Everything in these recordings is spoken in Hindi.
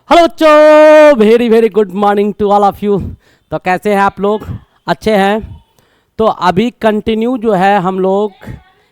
हेलो बच्चों, very very good morning to all of you. तो कैसे हैं आप लोग? अच्छे हैं। तो अभी कंटिन्यू जो है हम लोग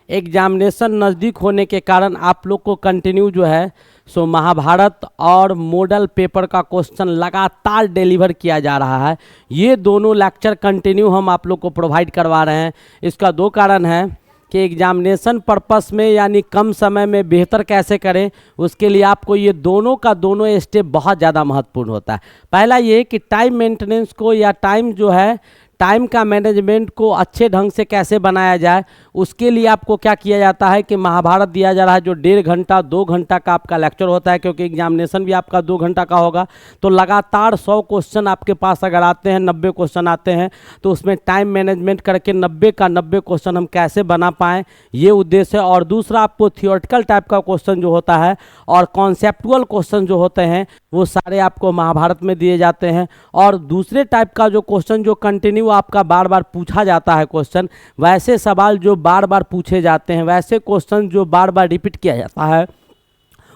एग्जामिनेशन नज़दीक होने के कारण आप लोग को कंटिन्यू जो है सो महाभारत और मॉडल पेपर का क्वेश्चन लगातार डिलीवर किया जा रहा है। ये दोनों लेक्चर कंटिन्यू हम आप लोग को प्रोवाइड करवा रहे हैं। इसका दो कारण है कि एग्जामिनेशन पर्पस में यानी कम समय में बेहतर कैसे करें, उसके लिए आपको ये दोनों का दोनों स्टेप बहुत ज़्यादा महत्वपूर्ण होता है। पहला ये कि टाइम मेंटेनेंस को या टाइम जो है टाइम का मैनेजमेंट को अच्छे ढंग से कैसे बनाया जाए, उसके लिए आपको क्या किया जाता है कि महाभारत दिया जा रहा है जो 1.5 घंटा 2 घंटा का आपका लेक्चर होता है, क्योंकि एग्जामिनेशन भी आपका 2 घंटा का होगा। तो लगातार 100 क्वेश्चन आपके पास अगर आते हैं, 90 क्वेश्चन आते हैं, तो उसमें टाइम मैनेजमेंट करके 90 का 90 क्वेश्चन हम कैसे बना पाएँ, ये उद्देश्य है। और दूसरा आपको थियोरटिकल टाइप का क्वेश्चन जो होता है और कॉन्सेप्टुअल क्वेश्चन जो होते हैं वो सारे आपको महाभारत में दिए जाते हैं। और दूसरे टाइप का जो क्वेश्चन जो कंटिन्यू आपका बार बार पूछा जाता है क्वेश्चन, वैसे सवाल जो बार बार पूछे जाते हैं, वैसे क्वेश्चन जो बार बार रिपीट किया जाता है,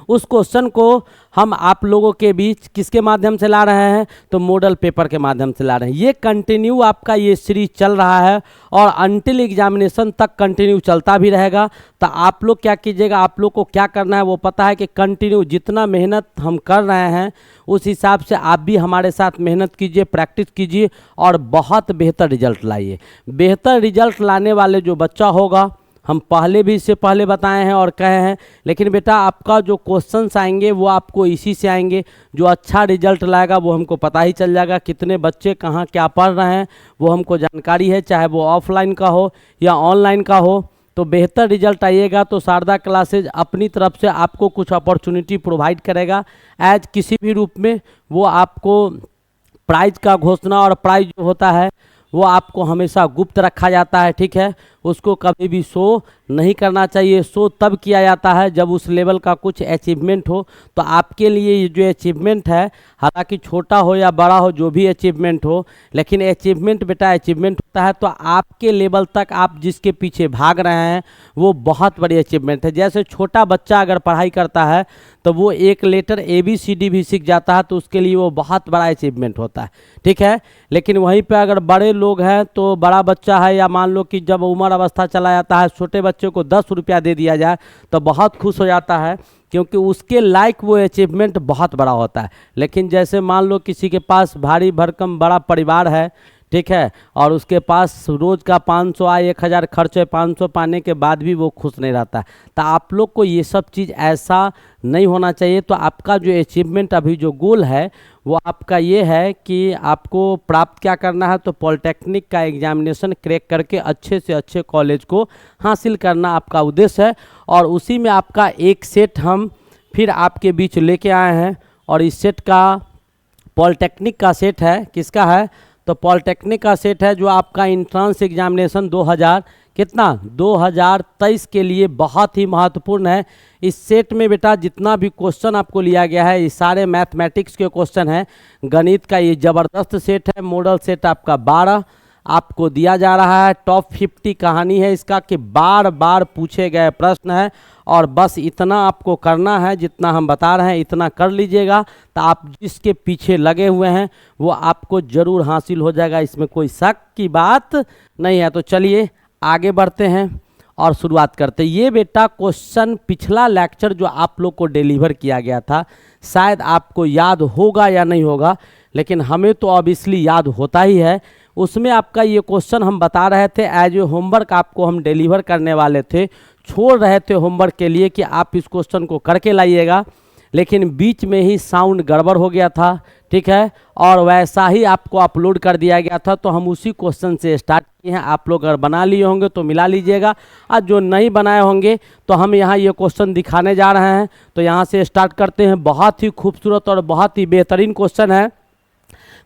उस क्वेश्चन को हम आप लोगों के बीच किसके माध्यम से ला रहे हैं, तो मॉडल पेपर के माध्यम से ला रहे हैं। ये कंटिन्यू आपका ये सीरीज चल रहा है और अंटिल एग्जामिनेशन तक कंटिन्यू चलता भी रहेगा। तो आप लोग क्या कीजिएगा, आप लोग को क्या करना है वो पता है कि कंटिन्यू जितना मेहनत हम कर रहे हैं उस हिसाब से आप भी हमारे साथ मेहनत कीजिए, प्रैक्टिस कीजिए और बहुत बेहतर रिजल्ट लाइए। बेहतर रिजल्ट लाने वाले जो बच्चा होगा, हम पहले भी इससे पहले बताए हैं और कहे हैं, लेकिन बेटा आपका जो क्वेश्चंस आएंगे वो आपको इसी से आएंगे। जो अच्छा रिजल्ट लाएगा वो हमको पता ही चल जाएगा, कितने बच्चे कहाँ क्या पढ़ रहे हैं वो हमको जानकारी है, चाहे वो ऑफलाइन का हो या ऑनलाइन का हो। तो बेहतर रिजल्ट आइएगा तो शारदा क्लासेज अपनी तरफ से आपको कुछ अपॉर्चुनिटी प्रोवाइड करेगा एज किसी भी रूप में। वो आपको प्राइज का घोषणा और प्राइज जो होता है वो आपको हमेशा गुप्त रखा जाता है, ठीक है। उसको कभी भी शो नहीं करना चाहिए। शो तब किया जाता है जब उस लेवल का कुछ अचीवमेंट हो। तो आपके लिए ये जो अचीवमेंट है, हालांकि छोटा हो या बड़ा हो, जो भी अचीवमेंट हो, लेकिन अचीवमेंट बेटा अचीवमेंट होता है। तो आपके लेवल तक आप जिसके पीछे भाग रहे हैं वो बहुत बड़ी अचीवमेंट है। जैसे छोटा बच्चा अगर पढ़ाई करता है तो वो एक लेटर ABCD भी सीख जाता है, तो उसके लिए वो बहुत बड़ा अचीवमेंट होता है, ठीक है। लेकिन वहीं पे अगर बड़े लोग हैं, तो बड़ा बच्चा है या मान लो कि जब उम्र अवस्था चला जाता है, छोटे बच्चे को 10 रुपया दे दिया जाए तो बहुत खुश हो जाता है, क्योंकि उसके लायक वो अचीवमेंट बहुत बड़ा होता है। लेकिन जैसे मान लो किसी के पास भारी भरकम बड़ा परिवार है, ठीक है, और उसके पास रोज़ का 500 आए, 1000 खर्च है, 500 पाने के बाद भी वो खुश नहीं रहता है। तो आप लोग को ये सब चीज़ ऐसा नहीं होना चाहिए। तो आपका जो अचीवमेंट अभी जो गोल है वो आपका ये है कि आपको प्राप्त क्या करना है, तो पॉलिटेक्निक का एग्जामिनेशन क्रैक करके अच्छे से अच्छे कॉलेज को हासिल करना आपका उद्देश्य है। और उसी में आपका एक सेट हम फिर आपके बीच लेके आए हैं, और इस सेट का पॉलिटेक्निक का सेट है, किसका है, तो पॉलिटेक्निक का सेट है जो आपका इंट्रांस एग्जामिनेशन 2023 के लिए बहुत ही महत्वपूर्ण है। इस सेट में बेटा जितना भी क्वेश्चन आपको लिया गया है ये सारे मैथमेटिक्स के क्वेश्चन हैं। गणित का ये ज़बरदस्त सेट है। मॉडल सेट आपका 12 आपको दिया जा रहा है। टॉप 50 कहानी है इसका कि बार बार पूछे गए प्रश्न है, और बस इतना आपको करना है, जितना हम बता रहे हैं इतना कर लीजिएगा तो आप जिसके पीछे लगे हुए हैं वो आपको ज़रूर हासिल हो जाएगा, इसमें कोई शक की बात नहीं है। तो चलिए आगे बढ़ते हैं और शुरुआत करते हैं। ये बेटा क्वेश्चन पिछला लेक्चर जो आप लोग को डिलीवर किया गया था, शायद आपको याद होगा या नहीं होगा, लेकिन हमें तो ऑब्वियसली याद होता ही है। उसमें आपका ये क्वेश्चन हम बता रहे थे एज ए होमवर्क आपको हम डिलीवर करने वाले थे, छोड़ रहे थे होमवर्क के लिए कि आप इस क्वेश्चन को करके लाइएगा, लेकिन बीच में ही साउंड गड़बड़ हो गया था, ठीक है, और वैसा ही आपको अपलोड कर दिया गया था। तो हम उसी क्वेश्चन से स्टार्ट किए हैं। आप लोग अगर बना लिए होंगे तो मिला लीजिएगा, और जो नहीं बनाए होंगे तो हम यहाँ ये क्वेश्चन दिखाने जा रहे हैं। तो यहाँ से स्टार्ट करते हैं। बहुत ही खूबसूरत और बहुत ही बेहतरीन क्वेश्चन है।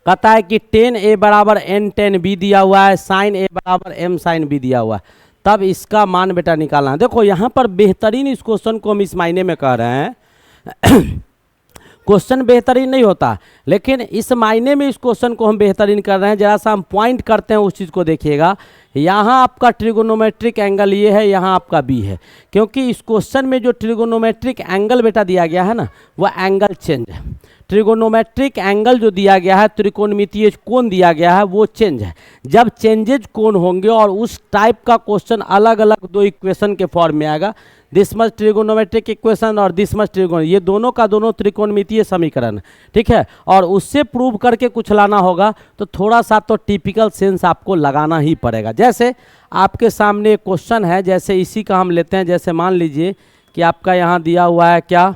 कहता है कि tan A बराबर n tan B दिया हुआ है, sin A बराबर m sin B दिया हुआ है, तब इसका मान बेटा निकालना है। देखो यहाँ पर बेहतरीन इस क्वेश्चन को हम इस मायने में कह रहे हैं क्वेश्चन बेहतरीन नहीं होता, लेकिन इस मायने में इस क्वेश्चन को हम बेहतरीन कर रहे हैं। जरा सा हम पॉइंट करते हैं उस चीज़ को देखिएगा। यहाँ आपका ट्रिगोनोमेट्रिक एंगल ये है, यहाँ आपका बी है, क्योंकि इस क्वेश्चन में जो ट्रिगोनोमेट्रिक एंगल बेटा दिया गया है ना, वह एंगल चेंज है। ट्रिगोनोमेट्रिक एंगल जो दिया गया है, त्रिकोणमितीय कोण दिया गया है, वो चेंज है। जब चेंजेज कोण होंगे और उस टाइप का क्वेश्चन अलग अलग दो इक्वेशन के फॉर्म में आएगा, दिस मच ट्रिगोनोमेट्रिक इक्वेशन और दिस मच ट्रिगोन, ये दोनों का दोनों त्रिकोणमितीय समीकरण, ठीक है, और उससे प्रूव करके कुछ लाना होगा तो थोड़ा सा तो टिपिकल सेंस आपको लगाना ही पड़ेगा। जैसे आपके सामने एक क्वेश्चन है, जैसे इसी का हम लेते हैं। जैसे मान लीजिए कि आपका यहाँ दिया हुआ है क्या,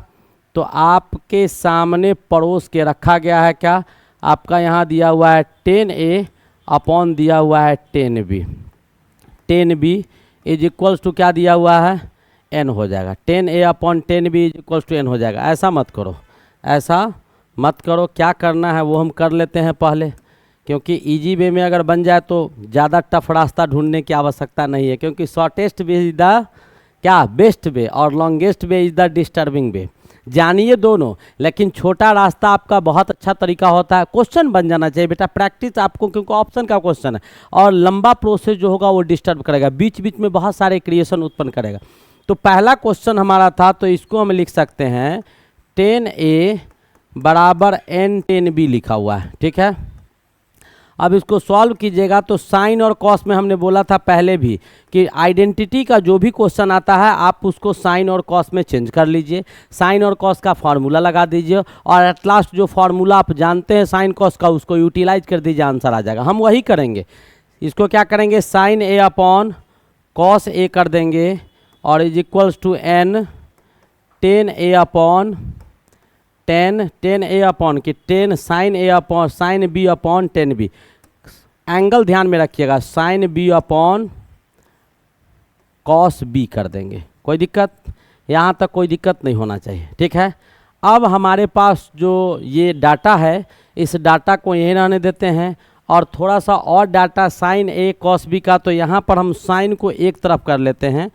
तो आपके सामने पड़ोस के रखा गया है क्या, आपका यहाँ दिया हुआ है 10a अपॉन दिया हुआ है 10b। 10b is equals to क्या दिया हुआ है, n हो जाएगा। 10a upon 10b is equals to n हो जाएगा। ऐसा मत करो, ऐसा मत करो। क्या करना है वो हम कर लेते हैं पहले, क्योंकि इजी वे में अगर बन जाए तो ज़्यादा टफ रास्ता ढूंढने की आवश्यकता नहीं है, क्योंकि शॉर्टेस्ट वे इज द क्या, बेस्ट वे, और longest way is the disturbing way. जानिए दोनों, लेकिन छोटा रास्ता आपका बहुत अच्छा तरीका होता है। क्वेश्चन बन जाना चाहिए बेटा, प्रैक्टिस आपको, क्योंकि ऑप्शन का क्वेश्चन है और लंबा प्रोसेस जो होगा वो डिस्टर्ब करेगा, बीच बीच में बहुत सारे क्रिएशन उत्पन्न करेगा। तो पहला क्वेश्चन हमारा था, तो इसको हम लिख सकते हैं 10a बराबर n 10b लिखा हुआ है, ठीक है। अब इसको सॉल्व कीजिएगा तो साइन और कॉस में हमने बोला था पहले भी कि आइडेंटिटी का जो भी क्वेश्चन आता है आप उसको साइन और कॉस में चेंज कर लीजिए, साइन और कॉस का फार्मूला लगा दीजिए और एट लास्ट जो फार्मूला आप जानते हैं साइन कॉस का उसको यूटिलाइज कर दीजिए, आंसर आ जाएगा। हम वही करेंगे। इसको क्या करेंगे, sine A upon cos A कर देंगे और is equals to n 10a upon 10a upon कि 10 sine A upon sine B upon 10b। Angle ध्यान में रखिएगा, sine B upon cos B कर देंगे। कोई दिक्कत, यहाँ तक कोई दिक्कत नहीं होना चाहिए, ठीक है। अब हमारे पास जो ये डाटा है, इस डाटा को यहीं रहने देते हैं और थोड़ा सा और डाटा साइन ए कॉस बी का, तो यहाँ पर हम साइन को एक तरफ कर लेते हैं,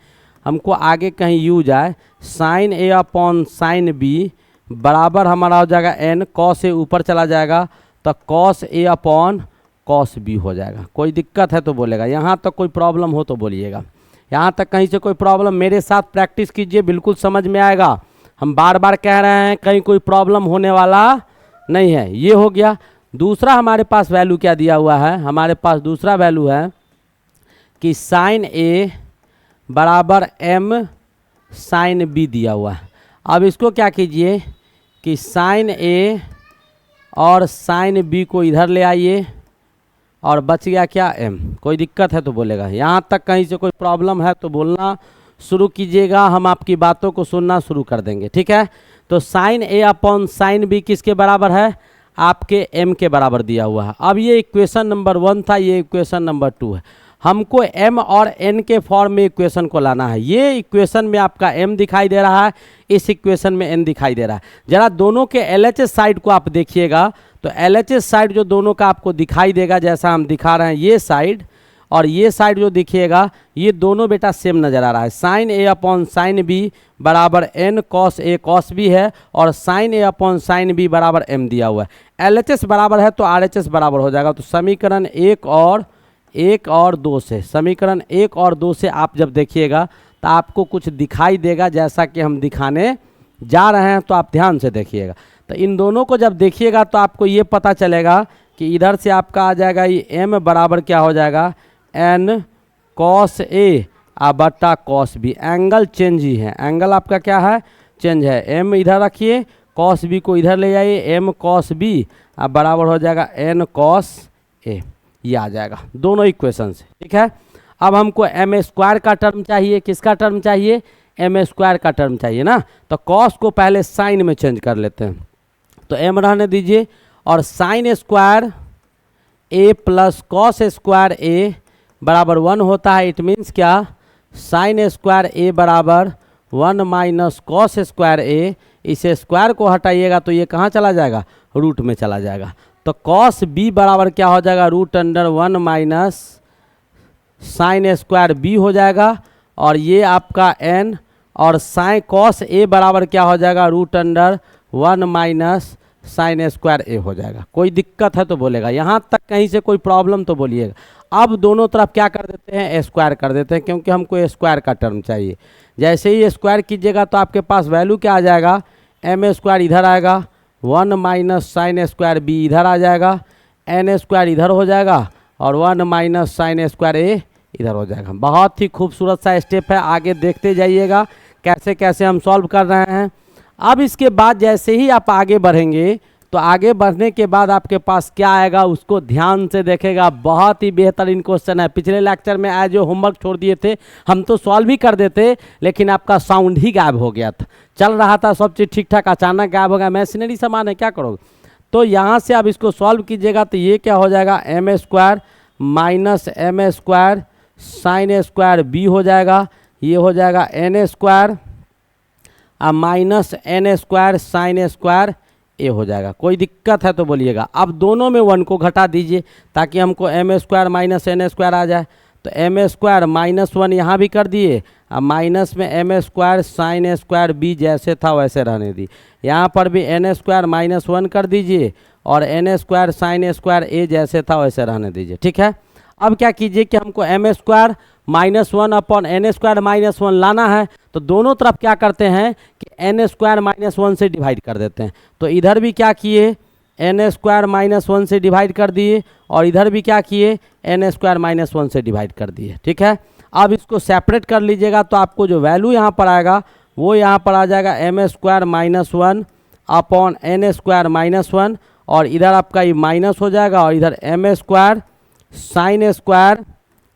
हमको आगे कहीं यूज आए। Sign A upon sine B बराबर हमारा हो जाएगा n, कॉस ए ऊपर चला जाएगा तो cos A upon cos B हो जाएगा। कोई दिक्कत है तो बोलेगा, यहाँ तक कोई प्रॉब्लम हो तो बोलिएगा। यहाँ तक कहीं से कोई प्रॉब्लम, मेरे साथ प्रैक्टिस कीजिए, बिल्कुल समझ में आएगा। हम बार बार कह रहे हैं, कहीं कोई प्रॉब्लम होने वाला नहीं है। ये हो गया। दूसरा हमारे पास वैल्यू क्या दिया हुआ है, हमारे पास दूसरा वैल्यू है कि साइन ए बराबर m साइन बी दिया हुआ है। अब इसको क्या कीजिए कि साइन ए और साइन बी को इधर ले आइए और बच गया क्या, m। कोई दिक्कत है तो बोलेगा। यहाँ तक कहीं से कोई प्रॉब्लम है तो बोलना शुरू कीजिएगा, हम आपकी बातों को सुनना शुरू कर देंगे, ठीक है। तो sign A upon sine B किसके बराबर है, आपके m के बराबर दिया हुआ है। अब ये इक्वेशन नंबर 1 था, ये इक्वेशन नंबर 2 है। हमको m और n के फॉर्म में इक्वेशन को लाना है। ये इक्वेशन में आपका m दिखाई दे रहा है, इस इक्वेशन में n दिखाई दे रहा है। जरा दोनों के LHS साइड को आप देखिएगा तो LHS साइड जो दोनों का आपको दिखाई देगा, जैसा हम दिखा रहे हैं, ये साइड और ये साइड जो दिखिएगा, ये दोनों बेटा सेम नज़र आ रहा है। Sign A upon sine B बराबर n cos A cos B है और sign A upon sine B बराबर m दिया हुआ है। LHS बराबर है तो RHS बराबर हो जाएगा। तो समीकरण 1 और 2 से, समीकरण 1 और 2 से आप जब देखिएगा तो आपको कुछ दिखाई देगा जैसा कि हम दिखाने जा रहे हैं, तो आप ध्यान से देखिएगा। तो इन दोनों को जब देखिएगा तो आपको ये पता चलेगा कि इधर से आपका आ जाएगा ये m बराबर क्या हो जाएगा, n कॉस ए बट्टा कॉस बी। एंगल चेंज ही है, एंगल आपका क्या है, चेंज है। m इधर रखिए, कॉस बी को इधर ले जाइए, m कॉस बी बराबर हो जाएगा n कॉस ए। ये आ जाएगा दोनों इक्वेशन से, ठीक है। अब हमको m स्क्वायर का टर्म चाहिए, किसका टर्म चाहिए, m स्क्वायर का टर्म चाहिए ना। तो कॉस को पहले साइन में चेंज कर लेते हैं, तो m रहने दीजिए और sine square a plus cos square a बराबर 1 होता है। इट मीन्स क्या, साइन स्क्वायर a बराबर 1 माइनस कॉस स्क्वायर a। इस स्क्वायर को हटाइएगा तो ये कहाँ चला जाएगा, रूट में चला जाएगा। तो कॉस b बराबर क्या हो जाएगा, root under 1 minus sine square b हो जाएगा और ये आपका n, और साइन कॉस a बराबर क्या हो जाएगा, root under 1 minus sine square A हो जाएगा। कोई दिक्कत है तो बोलेगा, यहाँ तक कहीं से कोई प्रॉब्लम तो बोलिएगा। अब दोनों तरफ क्या कर देते हैं, स्क्वायर कर देते हैं, क्योंकि हमको स्क्वायर का टर्म चाहिए। जैसे ही स्क्वायर कीजिएगा तो आपके पास वैल्यू क्या आ जाएगा, एम स्क्वायर इधर आएगा, 1 माइनस साइन स्क्वायर बी इधर आ जाएगा, एन स्क्वायर इधर हो जाएगा और 1 माइनस साइन स्क्वायर ए इधर हो जाएगा। बहुत ही खूबसूरत सा स्टेप है, आगे देखते जाइएगा कैसे कैसे हम सॉल्व कर रहे हैं। अब इसके बाद जैसे ही आप आगे बढ़ेंगे तो आगे बढ़ने के बाद आपके पास क्या आएगा उसको ध्यान से देखेगा। बहुत ही बेहतरीन क्वेश्चन है। पिछले लेक्चर में आज जो होमवर्क छोड़ दिए थे हम तो सॉल्व ही कर देते, लेकिन आपका साउंड ही गायब हो गया था। चल रहा था सब चीज़ ठीक ठाक, अचानक गायब हो गया। मशीनरी सामान है, क्या करोगे। तो यहाँ से आप इसको सॉल्व कीजिएगा तो ये क्या हो जाएगा, m square minus m square sine square B हो जाएगा। ये हो जाएगा n square minus n square sine square A हो जाएगा। कोई दिक्कत है तो बोलिएगा। अब दोनों में 1 को घटा दीजिए ताकि हमको m square minus n square आ जाए। तो एम स्क्वायर माइनस 1 यहाँ भी कर दिए, अब माइनस में m square sine square b जैसे था वैसे रहने दी। यहाँ पर भी एन स्क्वायर माइनस 1 कर दीजिए और एन स्क्वायर साइन स्क्वायर ए जैसे था वैसे रहने दीजिए। ठीक है। अब क्या कीजिए कि हमको m square minus 1 upon n square minus 1 लाना है, तो दोनों तरफ क्या करते हैं कि एन स्क्वायर माइनस 1 से डिवाइड कर देते हैं। तो इधर भी क्या किए, एन स्क्वायर माइनस 1 से डिवाइड कर दिए और इधर भी क्या किए, एन स्क्वायर माइनस 1 से डिवाइड कर दिए। ठीक है। अब इसको सेपरेट कर लीजिएगा तो आपको जो वैल्यू यहाँ पर आएगा वो यहाँ पर आ जाएगा m square minus 1 upon n square minus 1 और इधर आपका ये माइनस हो जाएगा और इधर m square sine square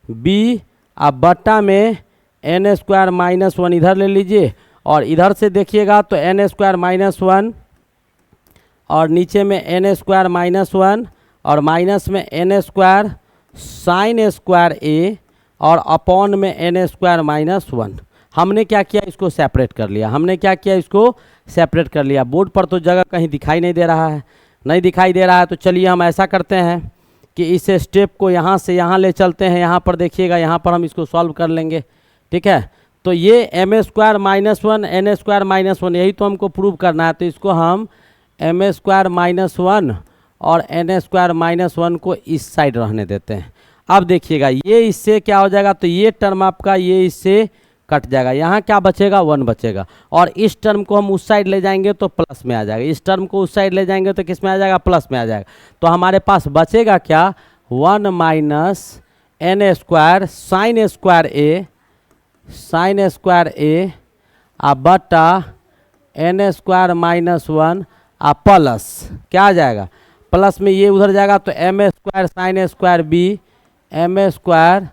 b अब बट्टा में एन स्क्वायर माइनस 1 इधर ले लीजिए और इधर से देखिएगा तो एन स्क्वायर माइनस 1 और नीचे में एन स्क्वायर माइनस 1 और माइनस में एन स्क्वायर साइन स्क्वायर ए और अपॉन में एन स्क्वायर माइनस 1। हमने क्या किया, इसको सेपरेट कर लिया। हमने क्या किया, इसको सेपरेट कर लिया। बोर्ड पर तो जगह कहीं दिखाई नहीं दे रहा है, नहीं दिखाई दे रहा है। तो चलिए हम ऐसा करते हैं कि इस स्टेप को यहाँ से यहाँ ले चलते हैं। यहाँ पर देखिएगा, यहाँ पर हम इसको सॉल्व कर लेंगे। ठीक है। तो ये m square minus 1 n square minus 1 यही तो हमको प्रूव करना है। तो इसको हम एम स्क्वायर माइनस 1 और एन स्क्वायर माइनस 1 को इस साइड रहने देते हैं। अब देखिएगा ये इससे क्या हो जाएगा, तो ये टर्म आपका ये इससे कट जाएगा। यहाँ क्या बचेगा, 1 बचेगा और इस टर्म को हम उस साइड ले जाएंगे तो प्लस में आ जाएगा। इस टर्म को उस साइड ले जाएंगे तो किस में आ जाएगा, प्लस में आ जाएगा। तो हमारे पास बचेगा क्या, 1 minus n square sine square A बटा एन स्क्वायर माइनस 1 प्लस क्या आ जाएगा, प्लस में ये उधर जाएगा तो m square sine square b m square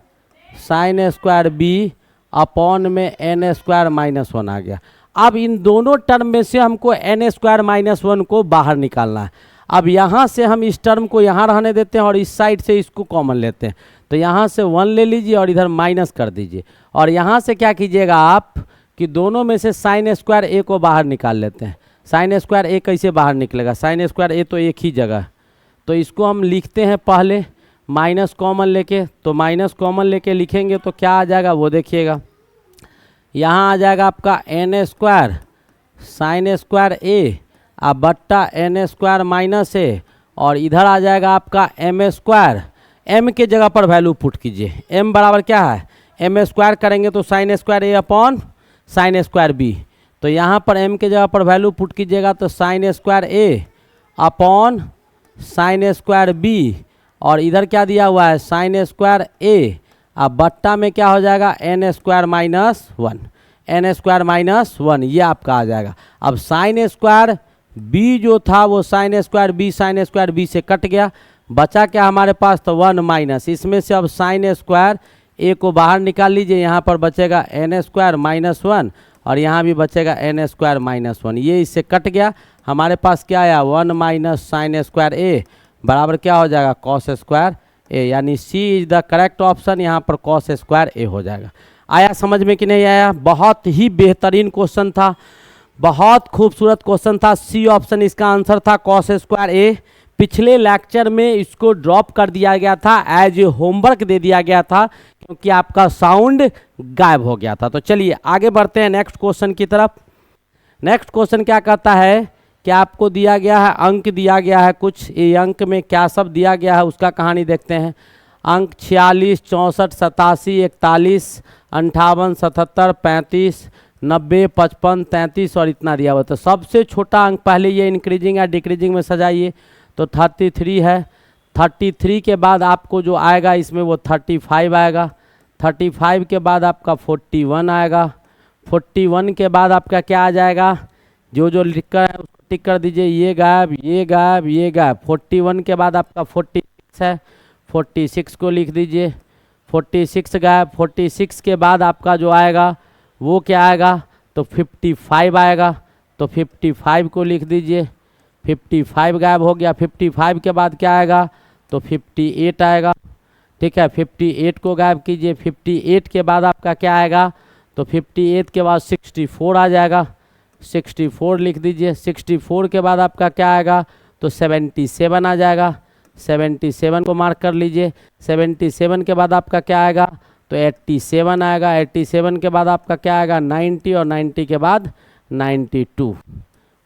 sine square b upon में एन स्क्वायर माइनस 1 आ गया। अब इन दोनों टर्म में से हमको एन स्क्वायर माइनस 1 को बाहर निकालना है। अब यहाँ से हम इस टर्म को यहाँ रहने देते हैं और इस साइड से इसको कॉमन लेते हैं। तो यहाँ से 1 ले लीजिए और इधर माइनस कर दीजिए और यहाँ से क्या कीजिएगा आप कि दोनों में से साइन स्क्वायर ए को बाहर निकाल लेते हैं। साइन स्क्वायर ए कैसे बाहर निकलेगा, साइन स्क्वायर ए तो एक ही जगह, तो इसको हम लिखते हैं पहले माइनस कॉमन लेके। तो माइनस कॉमन लेके लिखेंगे तो क्या आ जाएगा वो देखिएगा, यहाँ आ जाएगा आपका एन स्क्वायर साइन स्क्वायर ए बट्टा एन स्क्वायर माइनस ए और इधर आ जाएगा आपका एम स्क्वायर। एम के जगह पर वैल्यू पुट कीजिए, एम बराबर क्या है, एम स्क्वायर करेंगे तो साइन स्क्वायर ए अपॉन साइन स्क्वायर बी। तो यहाँ पर एम के जगह पर वैल्यू पुट कीजिएगा तो साइन स्क्वायर ए अपॉन साइन स्क्वायर बी और इधर क्या दिया हुआ है, साइन स्क्वायर ए अब बट्टा में क्या हो जाएगा, n square minus 1 n square minus 1 ये आपका आ जाएगा। अब साइन स्क्वायर बी जो था वो साइन स्क्वायर बी से कट गया, बचा क्या हमारे पास, तो 1 माइनस इसमें से अब साइन स्क्वायर ए को बाहर निकाल लीजिए। यहाँ पर बचेगा एन स्क्वायर माइनस 1 और यहाँ भी बचेगा एन स्क्वायर माइनस 1, ये इससे कट गया। हमारे पास क्या आया, 1 माइनस साइन स्क्वायर ए बराबर क्या हो जाएगा, कॉस स्क्वायर ए, यानी सी इज द करेक्ट ऑप्शन। यहाँ पर कॉस स्क्वायर ए हो जाएगा। आया समझ में कि नहीं आया, बहुत ही बेहतरीन क्वेश्चन था, बहुत खूबसूरत क्वेश्चन था। सी ऑप्शन इसका आंसर था, कॉस स्क्वायर ए। पिछले लेक्चर में इसको ड्रॉप कर दिया गया था, एज ए होमवर्क दे दिया गया था क्योंकि आपका साउंड गायब हो गया था। तो चलिए आगे बढ़ते हैं नेक्स्ट क्वेश्चन की तरफ। नेक्स्ट क्वेश्चन क्या कहता है क्या आपको दिया गया है, अंक दिया गया है कुछ, ये अंक में क्या सब दिया गया है उसका कहानी देखते हैं। अंक 46, 64, 87, 41, 58, 77, 35, 90, 55, 33 और इतना दिया हुआ। तो सबसे छोटा अंक पहले ये इंक्रीजिंग या डिक्रीजिंग में सजाइए, तो 33 है। 33 के बाद आपको जो आएगा इसमें वो 35 आएगा। 35 के बाद आपका 41 आएगा। 41 के बाद आपका क्या आ जाएगा, जो जो लिख कर है उसको टिक कर दीजिए, ये गायब, ये गायब, ये गायब। 41 के बाद आपका 46 है, 46 को लिख दीजिए, 46 गायब। 46 के बाद आपका जो आएगा वो क्या आएगा, तो 55 आएगा, तो 55 को लिख दीजिए, 55 गायब हो गया। 55 के बाद क्या आएगा, तो 58 आएगा, ठीक है। 58 को गायब कीजिए। 58 के बाद आपका क्या आएगा, तो 58 के बाद 64 आ जाएगा, 64 लिख दीजिए। 64 के बाद आपका क्या आएगा, तो 77 आ जाएगा, 77 को मार्क कर लीजिए। 77 के बाद आपका क्या आएगा, तो 87 आएगा। 87 के बाद आपका क्या आएगा, 90, और 90 के बाद 92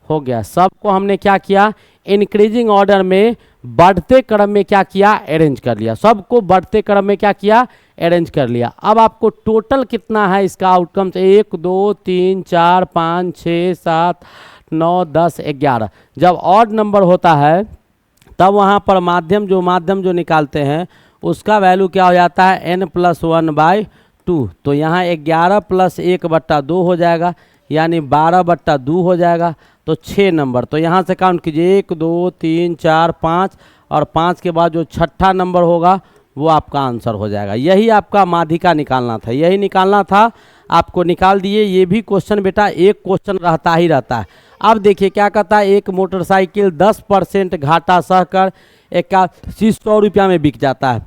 हो गया। सबको हमने क्या किया, इंक्रीजिंग ऑर्डर में बढ़ते क्रम में क्या किया, अरेंज कर लिया। सबको बढ़ते क्रम में क्या किया, अरेंज कर लिया। अब आपको टोटल कितना है इसका आउटकम्स, 1 2 3 4 5 6 7 9 10 11। जब ऑड नंबर होता है तब वहाँ पर माध्यम जो निकालते हैं उसका वैल्यू क्या हो जाता है, n+1/2। तो यहाँ 11 + 1/2 हो जाएगा, यानी 12/2 हो जाएगा। तो 6 नंबर, तो यहाँ से काउंट कीजिए 1 2 3 4 5, और 5 के बाद जो छठा नंबर होगा वो आपका आंसर हो जाएगा। यही आपका माध्यिका निकालना था, यही निकालना था, आपको निकाल दिए। ये भी क्वेश्चन बेटा एक क्वेश्चन रहता ही रहता है। अब देखिए क्या कहता है, एक मोटरसाइकिल 10% घाटा सहकर 8100 रुपया में बिक जाता है।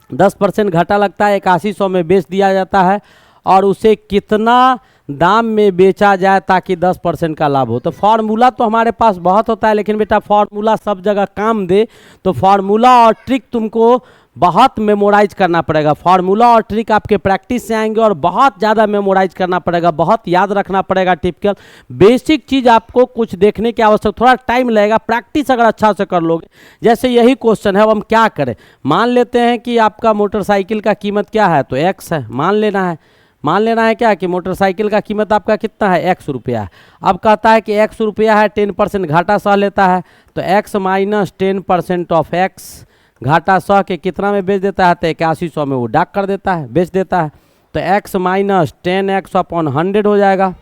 10% घाटा लगता है, 8100 में बेच दिया जाता है, और उसे कितना दाम में बेचा जाए ताकि 10% का लाभ हो। तो फार्मूला तो हमारे पास बहुत होता है, लेकिन बेटा फार्मूला सब जगह काम दे तो फार्मूला और ट्रिक तुमको बहुत मेमोराइज करना पड़ेगा। फार्मूला और ट्रिक आपके प्रैक्टिस से आएंगे और बहुत ज़्यादा मेमोराइज करना पड़ेगा, बहुत याद रखना पड़ेगा। टिपिकल बेसिक चीज़ आपको कुछ देखने की आवश्यकता, थोड़ा टाइम लगेगा, प्रैक्टिस अगर अच्छा से कर लोगे। जैसे यही क्वेश्चन है, अब हम क्या करें, मान लेते हैं कि आपका मोटरसाइकिल का कीमत क्या है, तो x है, मान लेना है क्या कि मोटरसाइकिल का कीमत आपका कितना है, x रुपया है। अब कहता है कि x रुपया है, 10% घाटा सह लेता है, तो x - 10% ऑफ x, घाटा सह के कितना में बेच देता है, तो 8100 में वो डाक कर देता है, बेच देता है। तो x - 10x/100 हो जाएगा,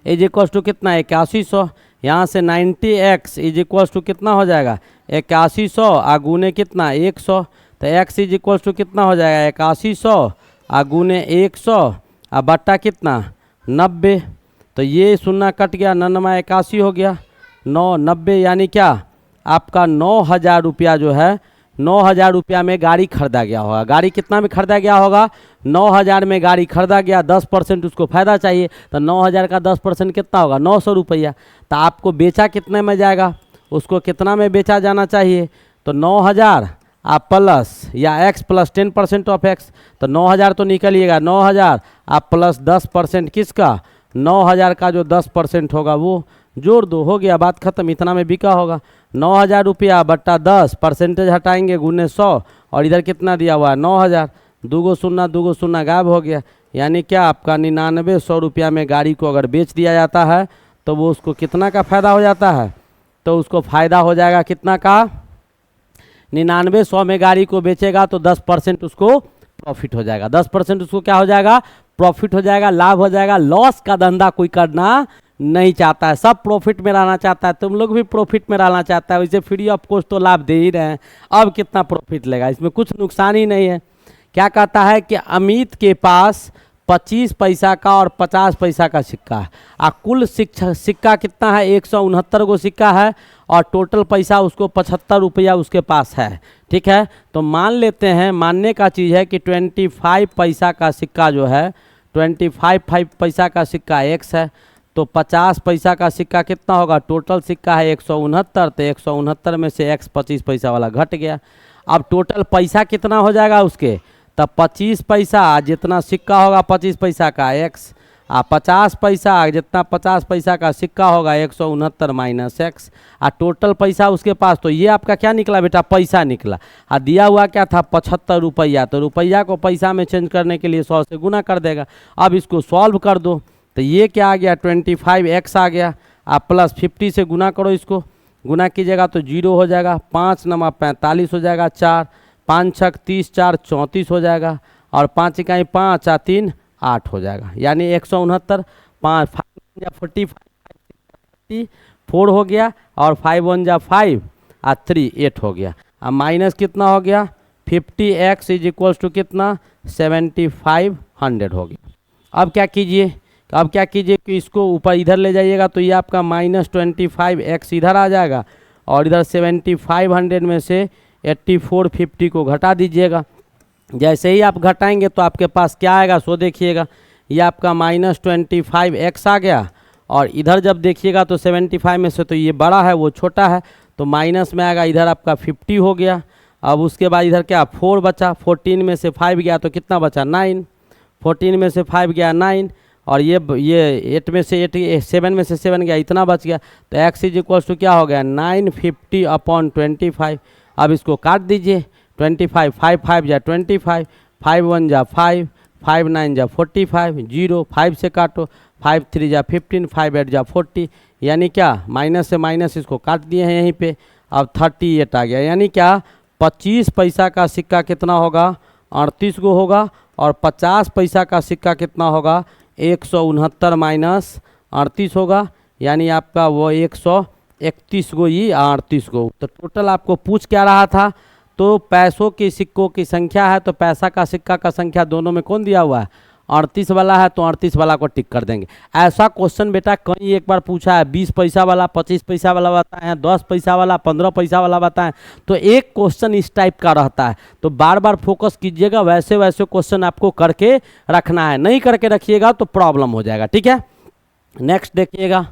इज इक्वल्स टू कितना, 8100। यहाँ से 90x इज इक्वल्स टू कितना हो जाएगा, 8100 गुने कितना, 100। तो x इज इक्वल्स टू कितना हो जाएगा, 8100 गुने 100 बट्टा कितना, 90। तो ये शून्य कट गया, 9 81 हो गया, 9 90, यानी क्या आपका 9000 रुपया जो है, 9000 रुपया में गाड़ी खरीदा गया होगा। गाड़ी कितना में खरीदा गया होगा, 9000 में गाड़ी खरीदा गया, 10% उसको फ़ायदा चाहिए, तो 9000 का 10% कितना होगा, 900 रुपया। तो आपको बेचा कितने में जाएगा, उसको कितना में बेचा जाना चाहिए, तो 9000 आप प्लस या x + 10% ऑफ x, तो 9000 तो निकलिएगा, 9000 आप प्लस 10% किसका, 9000 का जो 10% होगा वो जोड़ दो, हो गया, बात खत्म, इतना में बिका होगा। 9000 रुपया बट्टा 10, परसेंटेज हटाएंगे गुने 100, और इधर कितना दिया हुआ है, 9000। 2 0 गायब हो गया, यानी क्या आपका 9900 रुपया में गाड़ी को अगर बेच दिया जाता है तो वो उसको कितना का फ़ायदा हो जाता है, तो उसको फ़ायदा हो जाएगा कितना का, 9900 में गाड़ी को बेचेगा तो 10% उसको प्रॉफिट हो जाएगा, 10% उसको क्या हो जाएगा, प्रॉफिट हो जाएगा, लाभ हो जाएगा। लॉस का धंधा कोई करना नहीं चाहता है, सब प्रॉफिट में रहना चाहता है। तुम लोग भी प्रॉफिट में रहना चाहता है, वैसे फ्री ऑफ कॉस्ट तो लाभ दे ही रहे हैं, अब कितना प्रॉफिट लेगा, इसमें कुछ नुकसान ही नहीं है। क्या कहता है कि अमित के पास 25 पैसा का और 50 पैसा का सिक्का है, कुल सिक्का कितना है, 169 गो सिक्का है, और टोटल पैसा उसको 75 रुपया उसके पास है, ठीक है। तो मान लेते हैं, मानने का चीज़ है कि 25 पैसा का सिक्का जो है, 25 पैसा का सिक्का x है, तो 50 पैसा का सिक्का कितना होगा, टोटल सिक्का है 169, तो 169 में से x 25 पैसा वाला घट गया। अब टोटल पैसा कितना हो जाएगा उसके, तब 25 पैसा जितना सिक्का होगा 25 पैसा का x 50 पैसा, जितना 50 पैसा का सिक्का होगा 169 माइनस एक्स, टोटल पैसा उसके पास, तो ये आपका क्या निकला बेटा, पैसा निकला। दिया हुआ क्या था, 75 रुपया, तो रुपया को पैसा में चेंज करने के लिए 100 से गुना कर देगा। अब इसको सॉल्व कर दो, तो ये क्या आ गया, 25x आ गया। आप प्लस 50 से गुना करो, इसको गुना कीजिएगा तो 0 हो जाएगा, 5 नवा 45 हो जाएगा, 4 5 छक 30, 4 34 हो जाएगा, और 5 इकाई 5 आ 3 8 हो जाएगा। यानी 169 5 5 45 4 हो गया, और 5 1 जा 5 और 3 8 हो गया। अब माइनस कितना हो गया, 50x इज इक्वल्स टू कितना, 7500 हो गया। अब क्या कीजिए, अब क्या कीजिए कि इसको ऊपर इधर ले जाइएगा, तो ये आपका -25x इधर आ जाएगा, और इधर 7500 में से 8450 को घटा दीजिएगा। जैसे ही आप घटाएंगे तो आपके पास क्या आएगा, सो देखिएगा, ये आपका -25x आ गया, और इधर जब देखिएगा तो 75 में से तो ये बड़ा है वो छोटा है, तो माइनस में आएगा, इधर आपका 50 हो गया। अब उसके बाद इधर क्या 4 बचा, 14 में से 5 गया तो कितना बचा 9, 14 में से 5 गया 9, और ये 8 में से 8 7 में से 7 गया, इतना बच गया। तो x इज इक्वल्स टू क्या हो गया, 950/25। अब इसको काट दीजिए, 25 5 5 जा 25, 5 1 जा 5, 5 9 जा 45, 0 5 से काटो, 5 3 जा 15, 5 8 जा 40, यानी क्या माइनस से माइनस इसको काट दिए हैं यहीं पे। अब 38 आ गया, यानी क्या 25 पैसा का सिक्का कितना होगा, 38 गो होगा, और 50 पैसा का सिक्का कितना होगा, 169 माइनस 38 होगा, यानी आपका वो 131 गो ये 38 गो। तो टोटल आपको पूछ क्या रहा था, तो पैसों के सिक्कों की संख्या है, तो पैसा का सिक्का का संख्या दोनों में कौन दिया हुआ है, 38 वाला है, तो 38 वाला को टिक कर देंगे। ऐसा क्वेश्चन बेटा कहीं एक बार पूछा है, 20 पैसा वाला, 25 पैसा वाला बताएं, 10 पैसा वाला, 15 पैसा वाला बताएं, तो एक क्वेश्चन इस टाइप का रहता है। तो बार बार फोकस कीजिएगा, वैसे वैसे क्वेश्चन आपको करके रखना है, नहीं करके रखिएगा तो प्रॉब्लम हो जाएगा, ठीक है। नेक्स्ट देखिएगा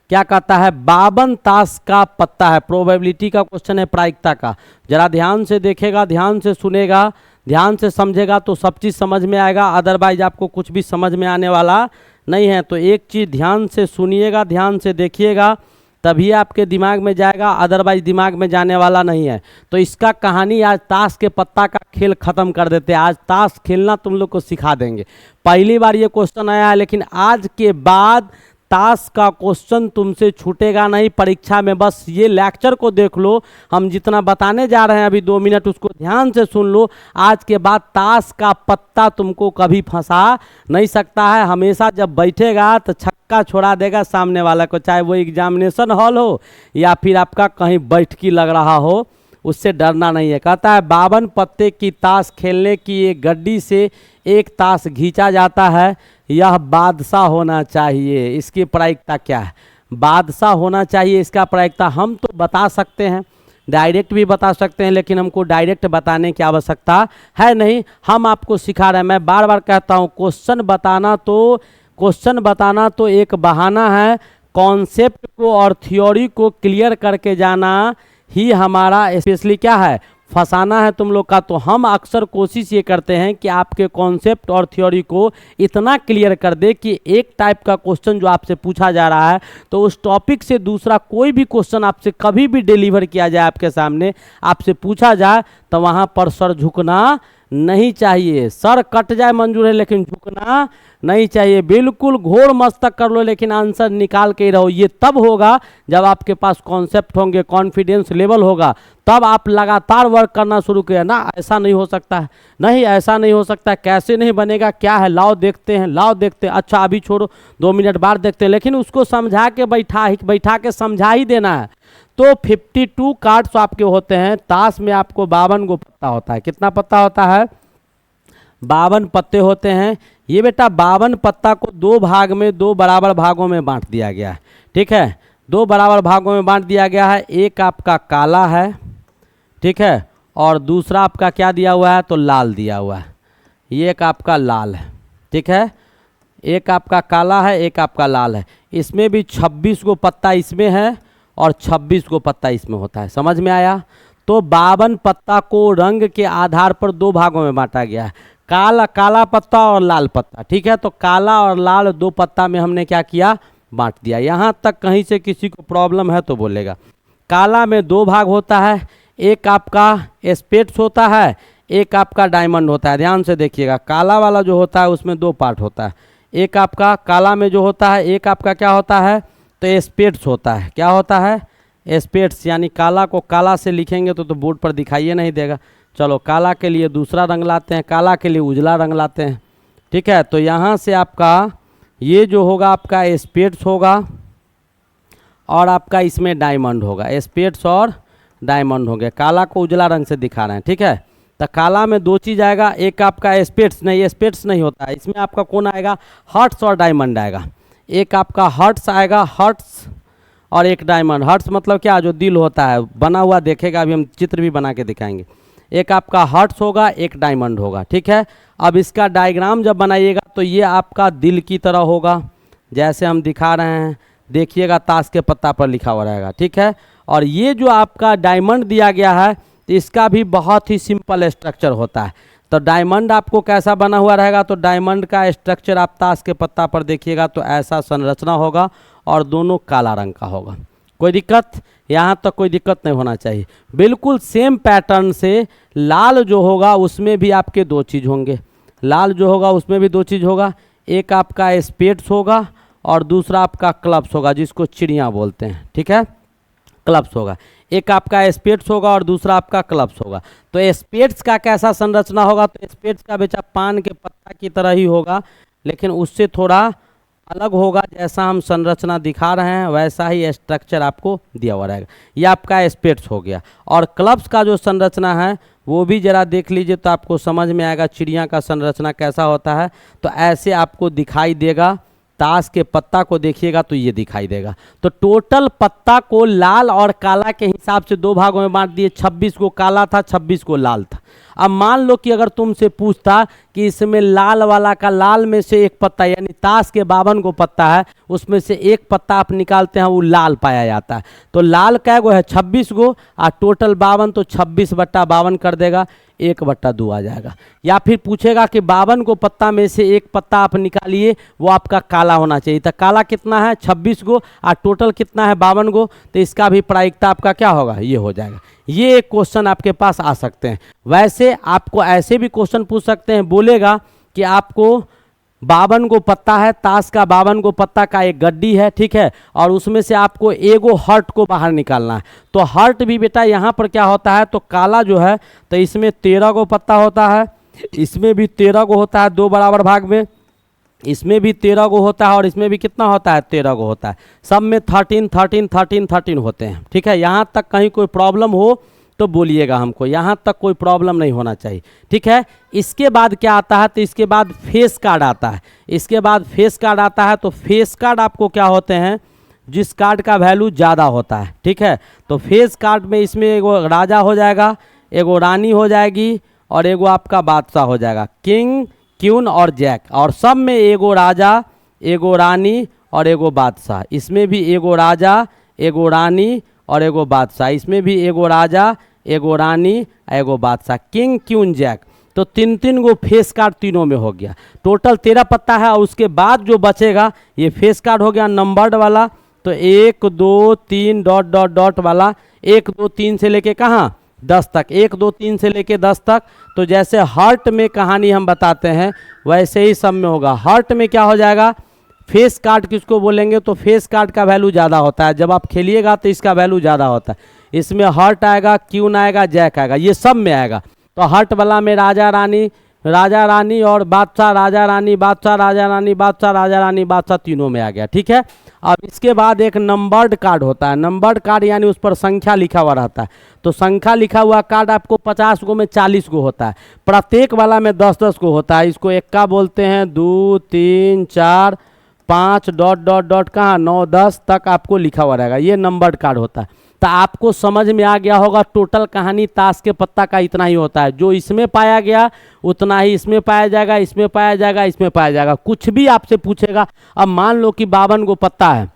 क्या कहता है, 52 ताश का पत्ता है, प्रोबेबिलिटी का क्वेश्चन है, प्रायिकता का। जरा ध्यान से देखेगा, ध्यान से सुनेगा, ध्यान से समझेगा तो सब चीज़ समझ में आएगा, अदरवाइज आपको कुछ भी समझ में आने वाला नहीं है। तो एक चीज़ ध्यान से सुनिएगा, ध्यान से देखिएगा, तभी आपके दिमाग में जाएगा, अदरवाइज दिमाग में जाने वाला नहीं है। तो इसका कहानी आज ताश के पत्ता का खेल ख़त्म कर देते हैं। आज ताश खेलना तुम लोग को सिखा देंगे। पहली बार ये क्वेश्चन आया है, लेकिन आज के बाद ताश का क्वेश्चन तुमसे छूटेगा नहीं परीक्षा में। बस ये लेक्चर को देख लो, हम जितना बताने जा रहे हैं अभी 2 मिनट, उसको ध्यान से सुन लो। आज के बाद ताश का पत्ता तुमको कभी फंसा नहीं सकता है। हमेशा जब बैठेगा तो छक्का छोड़ा देगा सामने वाला को, चाहे वो एग्जामिनेशन हॉल हो या फिर आपका कहीं बैठकी लग रहा हो, उससे डरना नहीं है। कहता है 52 पत्ते की ताश खेलने की एक गड्डी से एक ताश खींचा जाता है, यह बादशाह होना चाहिए। इसकी प्रायिकता क्या है, बादशाह होना चाहिए, इसका प्रायिकता हम तो बता सकते हैं, डायरेक्ट भी बता सकते हैं, लेकिन हमको डायरेक्ट बताने की आवश्यकता है नहीं, हम आपको सिखा रहे हैं। मैं बार बार कहता हूँ, क्वेश्चन बताना तो एक बहाना है, कॉन्सेप्ट को और थ्योरी को क्लियर करके जाना ही हमारा स्पेशली क्या है, फंसाना है तुम लोग का। तो हम अक्सर कोशिश ये करते हैं कि आपके कॉन्सेप्ट और थ्योरी को इतना क्लियर कर दे कि एक टाइप का क्वेश्चन जो आपसे पूछा जा रहा है, तो उस टॉपिक से दूसरा कोई भी क्वेश्चन आपसे कभी भी डिलीवर किया जाए, आपके सामने आपसे पूछा जाए, तो वहाँ पर सर झुकना नहीं चाहिए। सर कट जाए मंजूर है, लेकिन झुकना नहीं चाहिए। बिल्कुल घोर मस्तक कर लो, लेकिन आंसर निकाल के ही रहो। ये तब होगा जब आपके पास कॉन्सेप्ट होंगे, कॉन्फिडेंस लेवल होगा, तब आप लगातार वर्क करना शुरू किया ना। ऐसा नहीं हो सकता है, नहीं ऐसा नहीं हो सकता है, कैसे नहीं बनेगा, क्या है, लाओ देखते हैं, लाओ देखते हैं, अच्छा अभी छोड़ो 2 मिनट बाद देखते हैं, लेकिन उसको समझा के बैठा के समझा ही देना है। तो 52 कार्ड्स आपके होते हैं। ताश में आपको 52 गो पत्ता होता है। कितना पत्ता होता है, 52 पत्ते होते हैं। ये बेटा 52 पत्ता को 2 भाग में, 2 बराबर भागों में बांट दिया गया है, ठीक है। 2 बराबर भागों में बांट दिया गया है। एक आपका काला है, ठीक है, और दूसरा आपका क्या दिया हुआ है, तो लाल दिया हुआ है। ये एक आपका लाल है, ठीक है, एक आपका काला है, एक आपका लाल है। इसमें भी 26 गो पत्ता इसमें है और 26 गो पत्ता इसमें होता है। समझ में आया। तो 52 पत्ता को रंग के आधार पर 2 भागों में बांटा गया है। काला काला पत्ता और लाल पत्ता, ठीक है। तो काला और लाल दो पत्ता में हमने क्या किया, बांट दिया। यहाँ तक कहीं से किसी को प्रॉब्लम है तो बोलेगा। काला में दो भाग होता है, एक आपका स्पेट्स होता है, एक आपका डायमंड होता है। ध्यान से देखिएगा, काला वाला जो होता है उसमें दो पार्ट होता है। एक आपका काला में जो होता है, एक आपका क्या होता है, तो स्पेट्स होता है। क्या होता है, स्पेट्स, यानी काला को काला से लिखेंगे तो बोर्ड पर दिखाइए नहीं देगा। चलो काला के लिए दूसरा रंग लाते हैं, काला के लिए उजला रंग लाते हैं, ठीक है। तो यहाँ से आपका ये जो होगा आपका स्पेट्स होगा और आपका इसमें डायमंड होगा। स्पेट्स और डायमंड हो गया, काला को उजला रंग से दिखा रहे हैं, ठीक है। तो काला में दो चीज़ आएगा, एक आपका स्पेट्स नहीं, स्पेट्स नहीं होता है, इसमें आपका कौन आएगा, हर्ट्स और डायमंड आएगा। एक आपका हर्ट्स आएगा, हर्ट्स और एक डायमंड। हर्ट्स मतलब क्या, जो दिल होता है बना हुआ, देखेगा अभी हम चित्र भी बना के दिखाएंगे। एक आपका हर्ट्स होगा, एक डायमंड होगा, ठीक है। अब इसका डायग्राम जब बनाइएगा तो ये आपका दिल की तरह होगा, जैसे हम दिखा रहे हैं, देखिएगा ताश के पत्ता पर लिखा हुआ रहेगा, ठीक है। और ये जो आपका डायमंड दिया गया है तो इसका भी बहुत ही सिंपल स्ट्रक्चर होता है। तो डायमंड आपको कैसा बना हुआ रहेगा, तो डायमंड का स्ट्रक्चर आप ताश के पत्ता पर देखिएगा तो ऐसा संरचना होगा और दोनों काला रंग का होगा। कोई दिक्कत, यहाँ तक कोई दिक्कत नहीं होना चाहिए। बिल्कुल सेम पैटर्न से लाल जो होगा उसमें भी आपके दो चीज़ होंगे, लाल जो होगा उसमें भी दो चीज़ होगा, एक आपका स्पेट्स होगा और दूसरा आपका क्लब्स होगा, जिसको चिड़िया बोलते हैं, ठीक है, क्लब्स होगा। एक आपका स्पेट्स होगा और दूसरा आपका क्लब्स होगा। तो स्पेट्स का कैसा संरचना होगा, तो स्पेट्स का बेचा पान के पत्ता की तरह ही होगा, लेकिन उससे थोड़ा अलग होगा। जैसा हम संरचना दिखा रहे हैं वैसा ही स्ट्रक्चर आपको दिया हुआ रहेगा। ये आपका स्पेट्स हो गया। और क्लब्स का जो संरचना है वो भी ज़रा देख लीजिए तो आपको समझ में आएगा चिड़िया का संरचना कैसा होता है। तो ऐसे आपको दिखाई देगा, ताश के पत्ता को देखिएगा तो ये दिखाई देगा। तो टोटल पत्ता को लाल और काला के हिसाब से दो भागों में बांट दिए, 26 को काला था, 26 को लाल था। अब मान लो कि अगर तुमसे पूछता कि इसमें लाल वाला का, लाल में से एक पत्ता, यानी ताश के 52 को पत्ता है उसमें से एक पत्ता आप निकालते हैं, वो लाल पाया जाता है। तो लाल कै गो है, 26 गो, और टोटल 52, तो 26/52 कर देगा, 1/2 आ जाएगा। या फिर पूछेगा कि 52 को पत्ता में से एक पत्ता आप निकालिए, वो आपका काला होना चाहिए। तो काला कितना है, 26 गो, और टोटल कितना है, 52 गो। तो इसका भी प्रायिकता आपका क्या होगा, ये हो जाएगा। ये एक क्वेश्चन आपके पास आ सकते हैं। वैसे आपको ऐसे भी क्वेश्चन पूछ सकते हैं, बोलेगा कि आपको 52 को पत्ता है, ताश का 52 को पत्ता का एक गड्डी है, ठीक है, और उसमें से आपको एगो हर्ट को बाहर निकालना है। तो हर्ट भी बेटा यहाँ पर क्या होता है, तो काला जो है तो इसमें 13 को पत्ता होता है, इसमें भी 13 को होता है, दो बराबर भाग में, इसमें भी 13 को होता है और इसमें भी कितना होता है, 13 को होता है। सब में 13 13 13 13 होते हैं, ठीक है। यहाँ तक कहीं कोई प्रॉब्लम हो तो बोलिएगा हमको, यहाँ तक कोई प्रॉब्लम नहीं होना चाहिए, ठीक है। इसके बाद क्या आता है, तो इसके बाद फेस कार्ड आता है। इसके बाद फेस कार्ड आता है। तो फेस कार्ड आपको क्या होते हैं, जिस कार्ड का वैल्यू ज़्यादा होता है, ठीक है। तो फेस कार्ड में इसमें एगो राजा हो जाएगा, एगो रानी हो जाएगी और एगो आपका बादशाह हो जाएगा, किंग, क्वीन और जैक। और सब में एगो राजा, एगो रानी और एगो बादशाह। इसमें भी एगो राजा, एगो रानी और एगो बादशाह। इसमें भी एगो राजा, एगो रानी, एगो बादशाह, किंग, क्वीन, जैक। तो 3 गो फेस कार्ड तीनों में हो गया। टोटल 13 पत्ता है। और उसके बाद जो बचेगा ये फेस कार्ड हो गया नंबर्ड वाला। तो 1 2 3 डॉट डॉट डॉट वाला, 1 2 3 से लेके कहाँ, 10 तक, 1 2 3 से लेके 10 तक। तो जैसे हार्ट में कहानी हम बताते हैं वैसे ही सब में होगा। हार्ट में क्या हो जाएगा, फेस कार्ड किसको बोलेंगे, तो फेस कार्ड का वैल्यू ज़्यादा होता है। जब आप खेलिएगा तो इसका वैल्यू ज़्यादा होता है। इसमें हार्ट आएगा, क्वीन आएगा, जैक आएगा, ये सब में आएगा। तो हार्ट वाला में राजा रानी और बादशाह, राजा रानी बादशाह, राजा रानी बादशाह, राजा रानी बादशाह, तीनों में आ गया, ठीक है। अब इसके बाद एक नंबर्ड कार्ड होता है। नंबर्ड कार्ड यानी उस पर संख्या लिखा हुआ रहता है। तो संख्या लिखा हुआ कार्ड आपको 50 गो में 40 गो होता है। प्रत्येक वाला में 10-10 गो होता है। इसको एक्का बोलते हैं, 2 3 4 5 डॉट डॉट डॉट कहाँ, 9 10 तक आपको लिखा हुआ रहेगा। ये नंबर्ड कार्ड होता है। तो आपको समझ में आ गया होगा टोटल कहानी ताश के पत्ता का इतना ही होता है। जो इसमें पाया गया उतना ही इसमें पाया जाएगा, इसमें पाया जाएगा, इसमें पाया जाएगा। कुछ भी आपसे पूछेगा, अब मान लो कि 52 गो पत्ता है,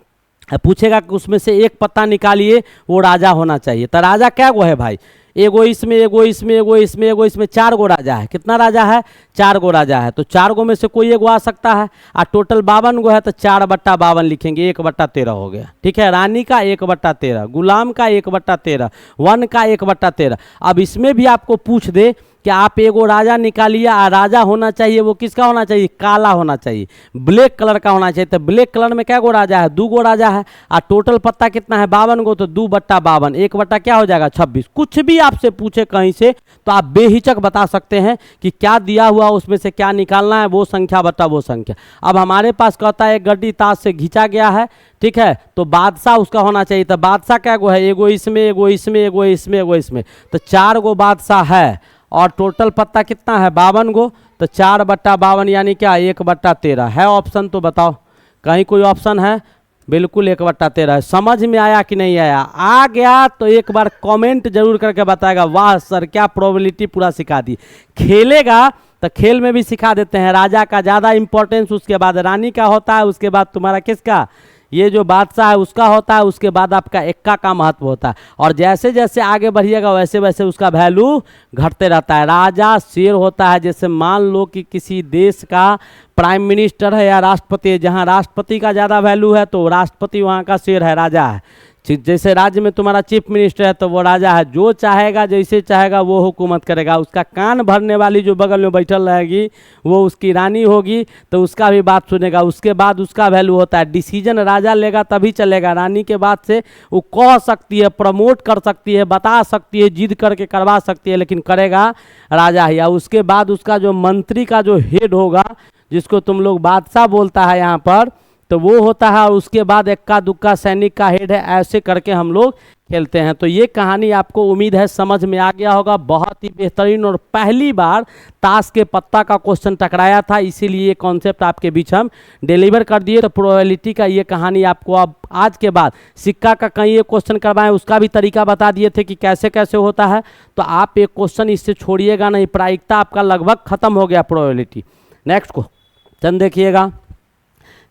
पूछेगा कि उसमें से एक पत्ता निकालिए, वो राजा होना चाहिए। तो राजा क्या गो है भाई, एगो इसमें, एगो इसमें, एगो इसमें, एगो इसमें, 4 गो राजा है। कितना राजा है? 4 गो राजा है। तो 4 गो में से कोई एगो आ सकता है। और टोटल 52 गो है, तो 4/52 लिखेंगे, 1/13 हो गया। ठीक है, रानी का 1/13, गुलाम का 1/13, वन का 1/13। अब इसमें भी आपको पूछ दे कि आप एगो राजा निकालिए, और राजा होना चाहिए वो किसका होना चाहिए? काला होना चाहिए, ब्लैक कलर का होना चाहिए। तो ब्लैक कलर में क्या गो राजा है? 2 गो राजा है। और टोटल पत्ता कितना है? 52 गो। तो 2/52, 1 क्या हो जाएगा? 26। कुछ भी आपसे पूछे कहीं से तो आप बेहिचक बता सकते हैं कि क्या दिया हुआ उसमें से क्या निकालना है, वो संख्या बता वो संख्या। अब हमारे पास कहता है एक गड्डी ताश से घिंचा गया है, ठीक है, तो बादशाह उसका होना चाहिए। तो बादशाह क्या गो है? एगो इसमें, एगो इसमें, एगो इसमें, एगो इसमें। तो 4 गो बादशाह है, और टोटल पत्ता कितना है? 52 गो। तो 4/52 यानी क्या? 1/13 है। ऑप्शन तो बताओ, कहीं कोई ऑप्शन है? बिल्कुल 1/13 है। समझ में आया कि नहीं आया? आ गया तो एक बार कमेंट जरूर करके बताएगा, वाह सर क्या प्रोबेबिलिटी पूरा सिखा दी। खेलेगा तो खेल में भी सिखा देते हैं। राजा का ज़्यादा इंपॉर्टेंस, उसके बाद रानी का होता है, उसके बाद तुम्हारा किसका? ये जो बादशाह है उसका होता है, उसके बाद आपका एक्का का महत्व होता है। और जैसे जैसे आगे बढ़िएगा वैसे वैसे उसका वैल्यू घटते रहता है। राजा शेर होता है, जैसे मान लो कि किसी देश का प्राइम मिनिस्टर है या राष्ट्रपति है, जहाँ राष्ट्रपति का ज़्यादा वैल्यू है तो राष्ट्रपति वहाँ का शेर है, राजा है। जैसे राज्य में तुम्हारा चीफ मिनिस्टर है तो वो राजा है, जो चाहेगा जैसे चाहेगा वो हुकूमत करेगा। उसका कान भरने वाली जो बगल में बैठल रहेगी वो उसकी रानी होगी, तो उसका भी बात सुनेगा। उसके बाद उसका वैल्यू होता है। डिसीजन राजा लेगा तभी चलेगा। रानी के बाद से वो कह सकती है, प्रमोट कर सकती है, बता सकती है, जिद करके करवा सकती है, लेकिन करेगा राजा ही। उसके बाद उसका जो मंत्री का जो हेड होगा, जिसको तुम लोग बादशाह बोलता है यहाँ पर, तो वो होता है। और उसके बाद एक्का दुक्का सैनिक का हेड है। ऐसे करके हम लोग खेलते हैं। तो ये कहानी आपको उम्मीद है समझ में आ गया होगा। बहुत ही बेहतरीन, और पहली बार ताश के पत्ता का क्वेश्चन टकराया था, इसीलिए ये कॉन्सेप्ट आपके बीच हम डिलीवर कर दिए। तो प्रोबेबिलिटी का ये कहानी आपको अब आज के बाद सिक्का का कहीं एक क्वेश्चन करवाएं उसका भी तरीका बता दिए थे कि कैसे कैसे होता है। तो आप एक क्वेश्चन इससे छोड़िएगा नहीं, प्रायिकता आपका लगभग खत्म हो गया प्रोबेबिलिटी। नेक्स्ट क्वेश्चन देखिएगा,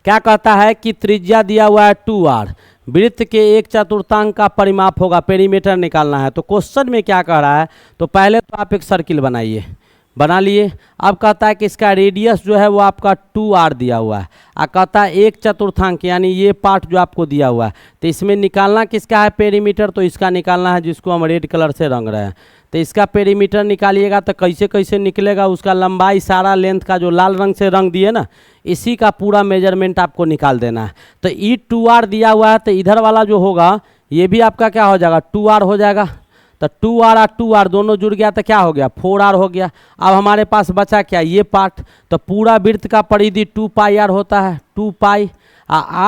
क्या कहता है कि त्रिज्या दिया हुआ है 2r, वृत्त के 1/4 का परिमाप होगा, पेरीमीटर निकालना है। तो क्वेश्चन में क्या कह रहा है? तो पहले तो आप एक सर्किल बनाइए, बना लिए। अब कहता है कि इसका रेडियस जो है वो आपका 2r दिया हुआ है, और कहता है 1/4 यानी ये पार्ट जो आपको दिया हुआ है। तो इसमें निकालना किसका है? पेरीमीटर। तो इसका निकालना है जिसको हम रेड कलर से रंग रहे हैं। तो इसका पेरीमीटर निकालिएगा तो कैसे कैसे निकलेगा? उसका लंबाई सारा लेंथ का जो लाल रंग से रंग दिए ना, इसी का पूरा मेजरमेंट आपको निकाल देना है। तो ई 2r दिया हुआ है, तो इधर वाला जो होगा ये भी आपका क्या हो जाएगा? 2r हो जाएगा। तो 2r और 2r दोनों जुड़ गया तो क्या हो गया? 4r हो गया। अब हमारे पास बचा क्या? ये पार्ट। तो पूरा वृत्त का परिधि 2πr होता है, 2π।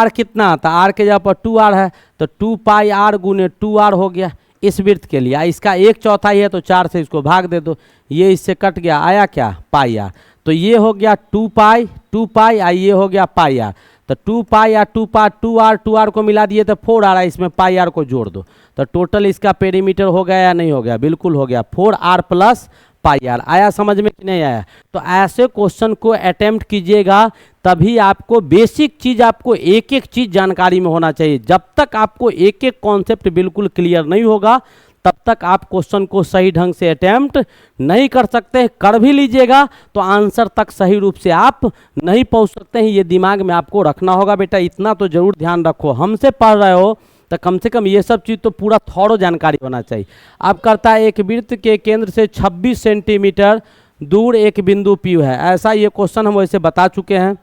r कितना आता? r के जगह पर 2r है, तो 2πr गुने 2r हो गया इस वृत्त के लिए। इसका 1/4 है तो 4 से इसको भाग दे दो, ये इससे कट गया, आया क्या? πr। तो ये हो गया 2π, ये हो गया πr। तो 2π या 2r को मिला दिए तो 4r, इसमें πr को जोड़ दो। तो टोटल इसका पेरीमीटर हो गया या नहीं हो गया? बिल्कुल हो गया, 4r + πr। आया समझ में कि नहीं आया? तो ऐसे क्वेश्चन को अटेम्प्ट कीजिएगा, तभी आपको बेसिक चीज़, आपको एक एक चीज़ जानकारी में होना चाहिए। जब तक आपको एक एक कॉन्सेप्ट बिल्कुल क्लियर नहीं होगा तब तक आप क्वेश्चन को सही ढंग से अटेम्प्ट नहीं कर सकते। कर भी लीजिएगा तो आंसर तक सही रूप से आप नहीं पहुंच सकते हैं। ये दिमाग में आपको रखना होगा बेटा, इतना तो जरूर ध्यान रखो। हमसे पढ़ रहे हो तो कम से कम ये सब चीज़ तो पूरा थॉरो जानकारी होना चाहिए। अब करता है एक वृत्त के केंद्र से 26 सेंटीमीटर दूर एक बिंदु P है। ऐसा ये क्वेश्चन हम वैसे बता चुके हैं।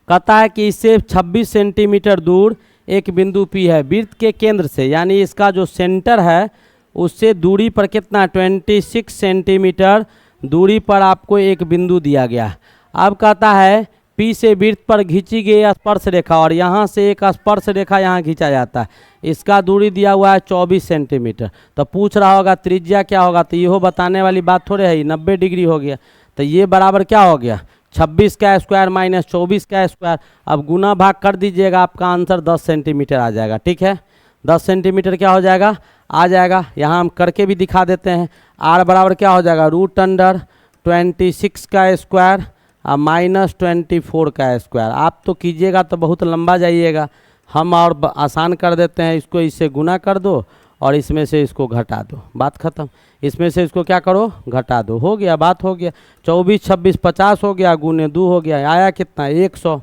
कहता है कि इससे 26 सेंटीमीटर दूर एक बिंदु P है, वृत्त के केंद्र से, यानी इसका जो सेंटर है उससे दूरी पर कितना? 26 सेंटीमीटर दूरी पर आपको एक बिंदु दिया गया। अब कहता है P से वृत्त पर खींची गई स्पर्श रेखा, और यहाँ से एक स्पर्श रेखा यहाँ खींचा जाता है। इसका दूरी दिया हुआ है 24 सेंटीमीटर। तो पूछ रहा होगा त्रिज्या क्या होगा? तो ये बताने वाली बात थोड़े है, 90 डिग्री हो गया। तो ये बराबर क्या हो गया? 26 का स्क्वायर माइनस 24 का स्क्वायर। अब गुना भाग कर दीजिएगा, आपका आंसर 10 सेंटीमीटर आ जाएगा। ठीक है, 10 सेंटीमीटर क्या हो जाएगा? आ जाएगा। यहाँ हम करके भी दिखा देते हैं। r बराबर क्या हो जाएगा? √26 का स्क्वायर और -24 का स्क्वायर। आप तो कीजिएगा तो बहुत लंबा जाइएगा, हम और आसान कर देते हैं। इसको इससे गुना कर दो और इसमें से इसको घटा दो, बात खत्म। इसमें से इसको क्या करो, घटा दो, हो गया, बात हो गया। 24 26 50 हो गया, गुने 2 हो गया, आया कितना 100।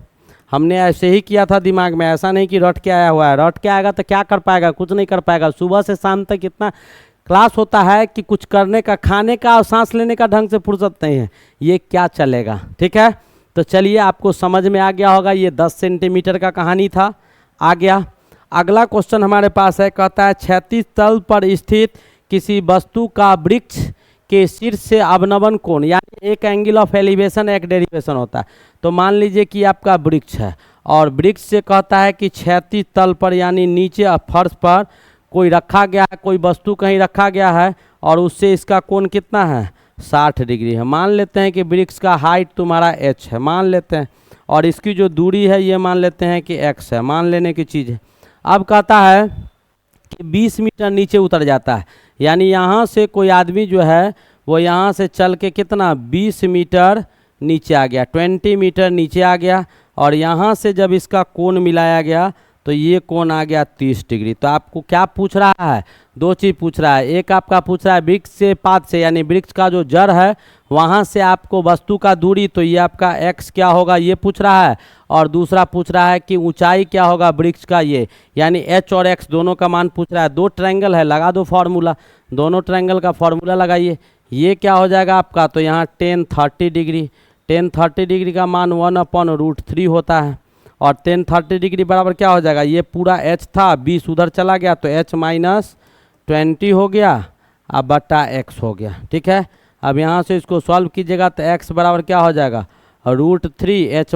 हमने ऐसे ही किया था दिमाग में, ऐसा नहीं कि रट के आया हुआ है। रट के आएगा तो क्या कर पाएगा, कुछ नहीं कर पाएगा। सुबह से शाम तक इतना क्लास होता है कि कुछ करने का, खाने का और सांस लेने का ढंग से फुर्सत नहीं है, ये क्या चलेगा। ठीक है, तो चलिए आपको समझ में आ गया होगा। ये 10 सेंटीमीटर का कहानी था, आ गया। अगला क्वेश्चन हमारे पास है, कहता है क्षैतिज तल पर स्थित किसी वस्तु का वृक्ष के शीर्ष से अवनमन कोण, यानी एक एंगल ऑफ एलिवेशन एक डेरिवेशन होता है। तो मान लीजिए कि आपका वृक्ष है और वृक्ष से कहता है कि क्षैतिज तल पर यानी नीचे फर्श पर कोई रखा गया है, कोई वस्तु कहीं रखा गया है और उससे इसका कोण कितना है 60 डिग्री है। मान लेते हैं कि वृक्ष का हाइट तुम्हारा h है, मान लेते हैं, और इसकी जो दूरी है ये मान लेते हैं कि x है, मान लेने की चीज़ है। अब कहता है कि 20 मीटर नीचे उतर जाता है, यानी यहाँ से कोई आदमी जो है वो यहाँ से चल के कितना 20 मीटर नीचे आ गया, 20 मीटर नीचे आ गया, और यहाँ से जब इसका कोण मिलाया गया तो ये कोण आ गया 30 डिग्री। तो आपको क्या पूछ रहा है, दो चीज़ पूछ रहा है। एक आपका पूछ रहा है वृक्ष से पाद से, यानी वृक्ष का जो जड़ है वहाँ से आपको वस्तु का दूरी, तो ये आपका x क्या होगा ये पूछ रहा है। और दूसरा पूछ रहा है कि ऊंचाई क्या होगा वृक्ष का, ये यानी h और x दोनों का मान पूछ रहा है। दो ट्रायंगल है, लगा दो फार्मूला, दोनों ट्रायंगल का फार्मूला लगाइए। ये क्या हो जाएगा आपका, तो यहाँ tan 30 डिग्री, tan 30 डिग्री का मान 1/√3 होता है, और tan 30 डिग्री बराबर क्या हो जाएगा, ये पूरा h था, 20 उधर चला गया तो h - 20 हो गया, अब बटा x हो गया। ठीक है, अब यहाँ से इसको सॉल्व कीजिएगा तो x बराबर क्या हो जाएगा √3 h -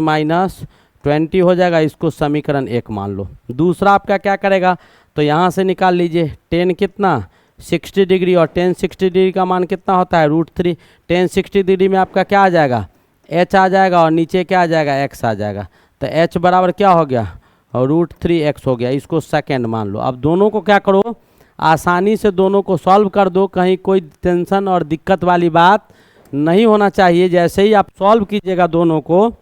20 हो जाएगा। इसको समीकरण 1 मान लो। दूसरा आपका क्या करेगा, तो यहाँ से निकाल लीजिए tan कितना 60 डिग्री, और tan 60 डिग्री का मान कितना होता है √3। tan 60 डिग्री में आपका क्या आ जाएगा h आ जाएगा, और नीचे क्या आ जाएगा x आ जाएगा। तो h बराबर क्या हो गया √3x हो गया। इसको सेकेंड मान लो। अब दोनों को क्या करो, आसानी से दोनों को सॉल्व कर दो, कहीं कोई टेंशन और दिक्कत वाली बात नहीं होना चाहिए। जैसे ही आप सॉल्व कीजिएगा दोनों को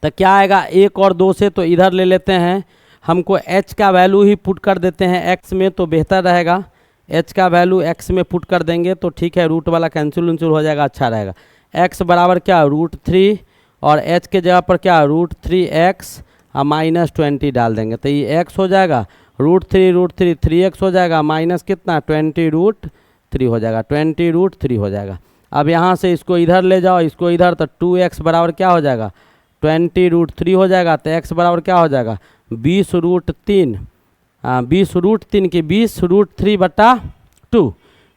तो क्या आएगा, 1 और 2 से तो इधर ले लेते हैं, हमको h का वैल्यू ही पुट कर देते हैं x में तो बेहतर रहेगा। h का वैल्यू x में पुट कर देंगे तो ठीक है, रूट वाला कैंसिल उंसिल हो जाएगा, अच्छा रहेगा। x बराबर क्या √3 और h के जगह पर क्या √3x और -20 डाल देंगे तो ये x हो जाएगा, √3 3x हो जाएगा, माइनस कितना 20√3 हो जाएगा, 20√3 हो जाएगा। अब यहाँ से इसको इधर ले जाओ, इसको इधर, तो 2x बराबर क्या हो जाएगा 20√3 हो जाएगा। तो x बराबर क्या हो जाएगा 20√3, 20√3 की 20√3/2,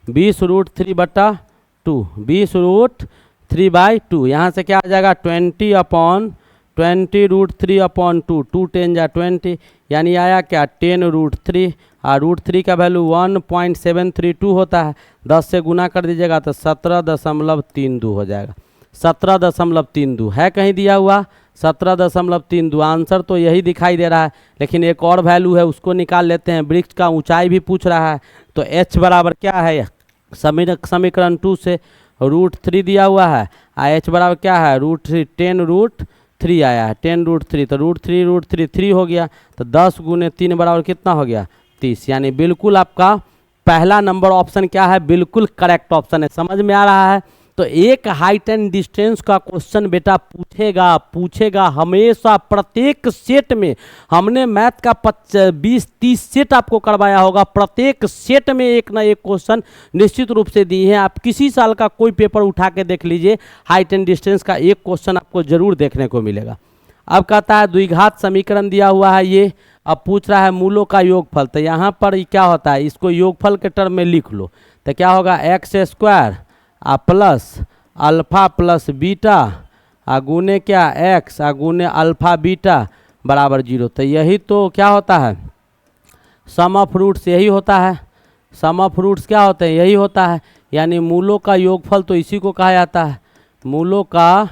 20√3/2, 20√3/2। यहाँ से क्या आ जाएगा 20/20√3/2, 2 10 जा 20, यानी आया क्या 10√3, और √3 का वैल्यू 1.732 होता है। 10 से गुना कर दीजिएगा तो 17.32 हो जाएगा, 17.32 है कहीं दिया हुआ 17.32। आंसर तो यही दिखाई दे रहा है, लेकिन एक और वैल्यू है उसको निकाल लेते हैं। वृक्ष का ऊंचाई भी पूछ रहा है, तो h बराबर क्या है समीकरण 2 से √3 दिया हुआ है, h बराबर क्या है √3, 10√3 आया है, 10√3, तो √3 3 हो गया, तो 10 × 3 बराबर कितना हो गया 30। यानी बिल्कुल आपका पहला नंबर ऑप्शन क्या है, बिल्कुल करेक्ट ऑप्शन है। समझ में आ रहा है। तो एक हाइट एंड डिस्टेंस का क्वेश्चन बेटा पूछेगा हमेशा, प्रत्येक सेट में। हमने मैथ का 20-30 सेट आपको करवाया होगा, प्रत्येक सेट में एक ना एक क्वेश्चन निश्चित रूप से दिए हैं। आप किसी साल का कोई पेपर उठा के देख लीजिए, हाइट एंड डिस्टेंस का एक क्वेश्चन आपको जरूर देखने को मिलेगा। अब कहता है द्विघात समीकरण दिया हुआ है ये, अब पूछ रहा है मूलों का योगफल। तो यहाँ पर क्या होता है, इसको योगफल के टर्म में लिख लो, तो क्या होगा x² plus alpha plus beta गुने क्या x गुने अल्फ़ा बीटा बराबर 0। तो यही तो क्या होता है सम ऑफ रूट्स, यही होता है सम ऑफ रूट्स, क्या होते हैं यही होता है। यानी मूलों का योगफल तो इसी को कहा जाता है, मूलों का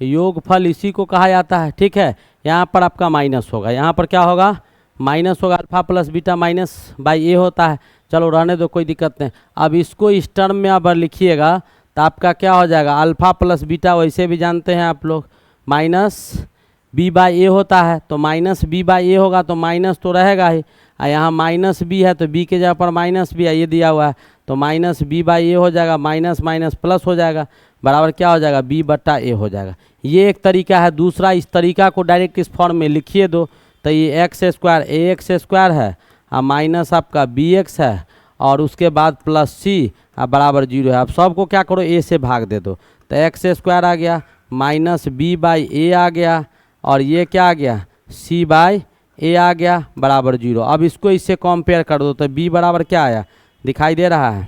योगफल इसी को कहा जाता है। ठीक है, यहाँ पर आपका माइनस होगा, यहाँ पर क्या होगा माइनस होगा, अल्फ़ा प्लस बीटा -a होता है। चलो रहने दो, कोई दिक्कत नहीं। अब इसको इस टर्म में अब लिखिएगा तो आपका क्या हो जाएगा अल्फ़ा प्लस बीटा, वैसे भी जानते हैं आप लोग -b/a होता है, तो -b/a होगा तो माइनस तो रहेगा ही, यहाँ माइनस बी है तो बी के जगह पर माइनस बी है, ये दिया हुआ है तो माइनस बी बाई ए हो जाएगा, माइनस माइनस प्लस हो जाएगा, बराबर क्या हो जाएगा, बी बट्टा ए हो जाएगा। ये एक तरीका है। दूसरा, इस तरीका को डायरेक्ट इस फॉर्म में लिखिए दो तो ये एक्स स्क्वायर ए एक्स स्क्वायर है और माइनस आपका बी एक्स है और उसके बाद प्लस सी बराबर 0 है। अब सबको क्या करो, ए से भाग दे दो तो एक्स स्क्वायर आ गया, माइनस बी बाई ए आ गया और ये क्या आ गया, सी बाई ए आ गया, बराबर 0। अब इसको इससे कंपेयर कर दो तो बी बराबर क्या आया, दिखाई दे रहा है,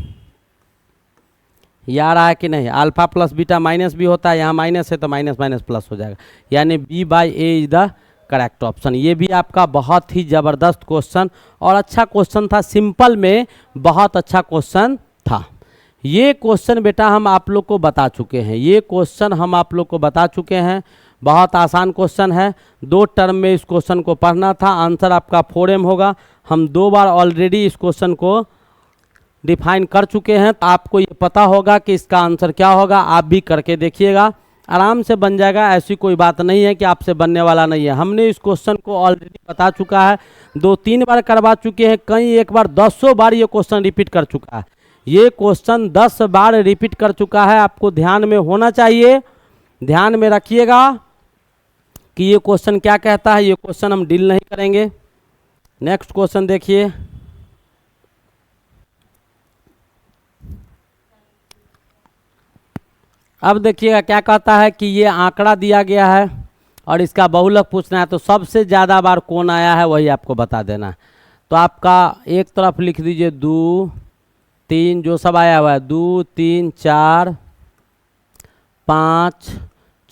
ये आ रहा है कि नहीं। Alpha plus beta minus b होता है, यहाँ माइनस है तो माइनस माइनस प्लस हो जाएगा, यानी b by a is the correct option. ये भी आपका बहुत ही ज़बरदस्त क्वेश्चन और अच्छा क्वेश्चन था, सिंपल में बहुत अच्छा क्वेश्चन था। ये क्वेश्चन बेटा हम आप लोग को बता चुके हैं, ये क्वेश्चन हम आप लोग को बता चुके हैं, बहुत आसान क्वेश्चन है। 2 टर्म में इस क्वेश्चन को पढ़ना था, आंसर आपका 4m होगा। हम 2 बार ऑलरेडी इस क्वेश्चन को डिफाइन कर चुके हैं, तो आपको ये पता होगा कि इसका आंसर क्या होगा। आप भी करके देखिएगा, आराम से बन जाएगा, ऐसी कोई बात नहीं है कि आपसे बनने वाला नहीं है। हमने इस क्वेश्चन को ऑलरेडी बता चुका है, 2-3 बार करवा चुके हैं, कहीं एक बार 10 बार ये क्वेश्चन रिपीट कर चुका है। ये क्वेश्चन 10 बार रिपीट कर चुका है, आपको ध्यान में होना चाहिए, ध्यान में रखिएगा कि ये क्वेश्चन क्या कहता है। ये क्वेश्चन हम डील नहीं करेंगे। नेक्स्ट क्वेश्चन देखिए, अब देखिएगा क्या कहता है कि ये आंकड़ा दिया गया है और इसका बहुलक पूछना है, तो सबसे ज़्यादा बार कौन आया है वही आपको बता देना है। तो आपका एक तरफ लिख दीजिए 2 3, जो सब आया हुआ है 2 3 4 5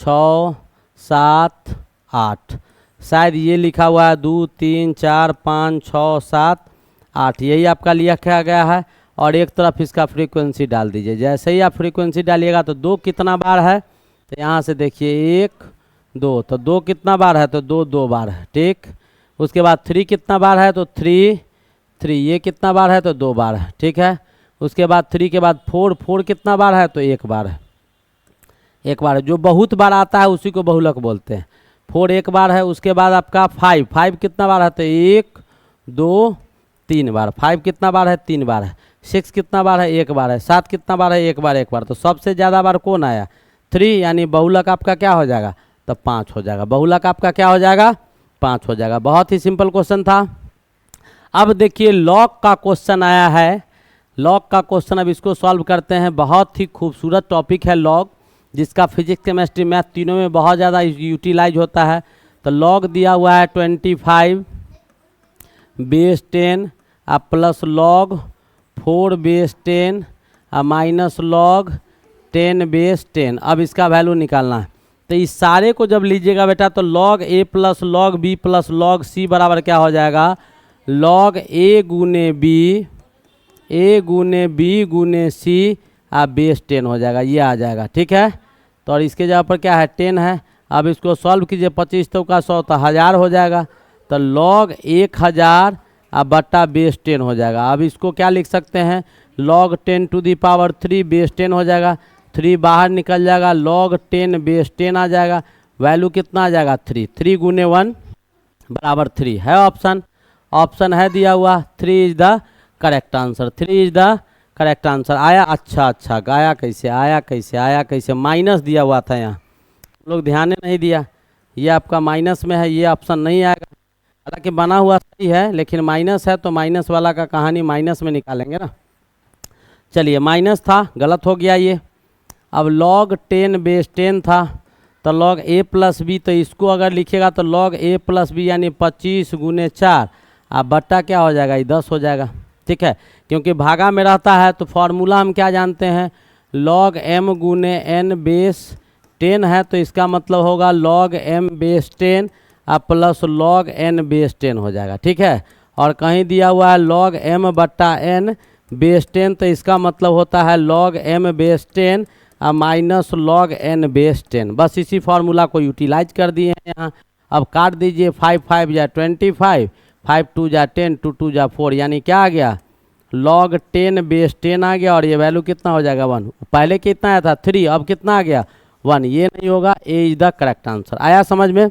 6 7 8, शायद ये लिखा हुआ है 2 3 4 5 6 7 8, यही आपका लिखा गया है। और एक तरफ इसका फ्रीक्वेंसी डाल दीजिए। जैसे ही आप फ्रीक्वेंसी डालिएगा तो 2 कितना बार है, तो यहाँ से देखिए 1 2, तो 2 कितना बार है, तो 2 2 बार है, ठीक। उसके बाद 3 कितना बार है, तो 3 3, ये कितना बार है, तो 2 बार है, ठीक है। उसके बाद 3 के बाद 4 4 कितना बार है, तो 1 बार है, 1 बार है। जो बहुत बार आता है उसी को बहुलक बोलते हैं। 4 1 बार है। उसके बाद आपका 5 5 कितना बार है, तो 1 2 3 बार, 5 कितना बार है, 3 बार है। 6 कितना बार है, 1 बार है। 7 कितना बार है, 1 बार 1 बार। तो सबसे ज़्यादा बार कौन आया, 3, यानी बहुलक आपका क्या हो जाएगा, तो 5 हो जाएगा। बहुलक आपका क्या हो जाएगा, 5 हो जाएगा। बहुत ही सिंपल क्वेश्चन था। अब देखिए लॉग का क्वेश्चन आया है, लॉग का क्वेश्चन, अब इसको सॉल्व करते हैं। बहुत ही खूबसूरत टॉपिक है लॉग, जिसका फिजिक्स केमिस्ट्री मैथ तीनों में बहुत ज़्यादा यूटिलाइज होता है। तो लॉग दिया हुआ है 25 base 10 plus log 4 base 10 minus log 10 base 10। अब इसका वैल्यू निकालना है। तो इस सारे को जब लीजिएगा बेटा तो log A plus log B plus log C बराबर क्या हो जाएगा, लॉग ए गुने बी गुने सी बेस 10 हो जाएगा, ये आ जाएगा, ठीक है। तो और इसके जगह पर क्या है, 10 है। अब इसको सॉल्व कीजिए, 25 तो का 100 तो 1000 हो जाएगा। तो लॉग 1000 बट्टा बेस 10 हो जाएगा। अब इसको क्या लिख सकते हैं, log 10 to the power 3 base 10 हो जाएगा। 3 बाहर निकल जाएगा, लॉग 10 बेस 10 आ जाएगा। वैल्यू कितना आ जाएगा, 3 3 गुने 1 बराबर 3 है। ऑप्शन है दिया हुआ, 3 is the correct answer, 3 is the correct answer. आया, अच्छा आया कैसे, माइनस दिया हुआ था, यहाँ लोग ध्यान नहीं दिया, ये आपका माइनस में है, ये ऑप्शन नहीं आएगा। हालांकि बना हुआ सही है, लेकिन माइनस है तो माइनस वाला का कहानी माइनस में निकालेंगे ना। चलिए, माइनस था, गलत हो गया ये। अब लॉग 10 बेस 10 था, तो लॉग ए प्लस बी, तो इसको अगर लिखिएगा तो लॉग ए प्लस बी यानी 25 गुने 4 बट्टा क्या हो जाएगा, ये 10 हो जाएगा, ठीक है। क्योंकि भागा में रहता है तो फॉर्मूला हम क्या जानते हैं, लॉग एम गुने एन बेस 10 है, तो इसका मतलब होगा log m base 10 plus log n base 10 हो जाएगा, ठीक है। और कहीं दिया हुआ है लॉग एम बट्टा एन बेस 10, तो इसका मतलब होता है log m base 10 minus log n base 10। बस इसी फार्मूला को यूटिलाइज कर दिए हैं यहाँ। अब काट दीजिए, 5 5 या 25, 5 2 जा 10, 2 2 जा 4, यानी क्या आ गया, लॉग 10 बेस 10 आ गया। और ये वैल्यू कितना हो जाएगा, 1। पहले कितना आया था, 3, अब कितना आ गया, 1। ये नहीं होगा, ए इज द करेक्ट आंसर। आया समझ में।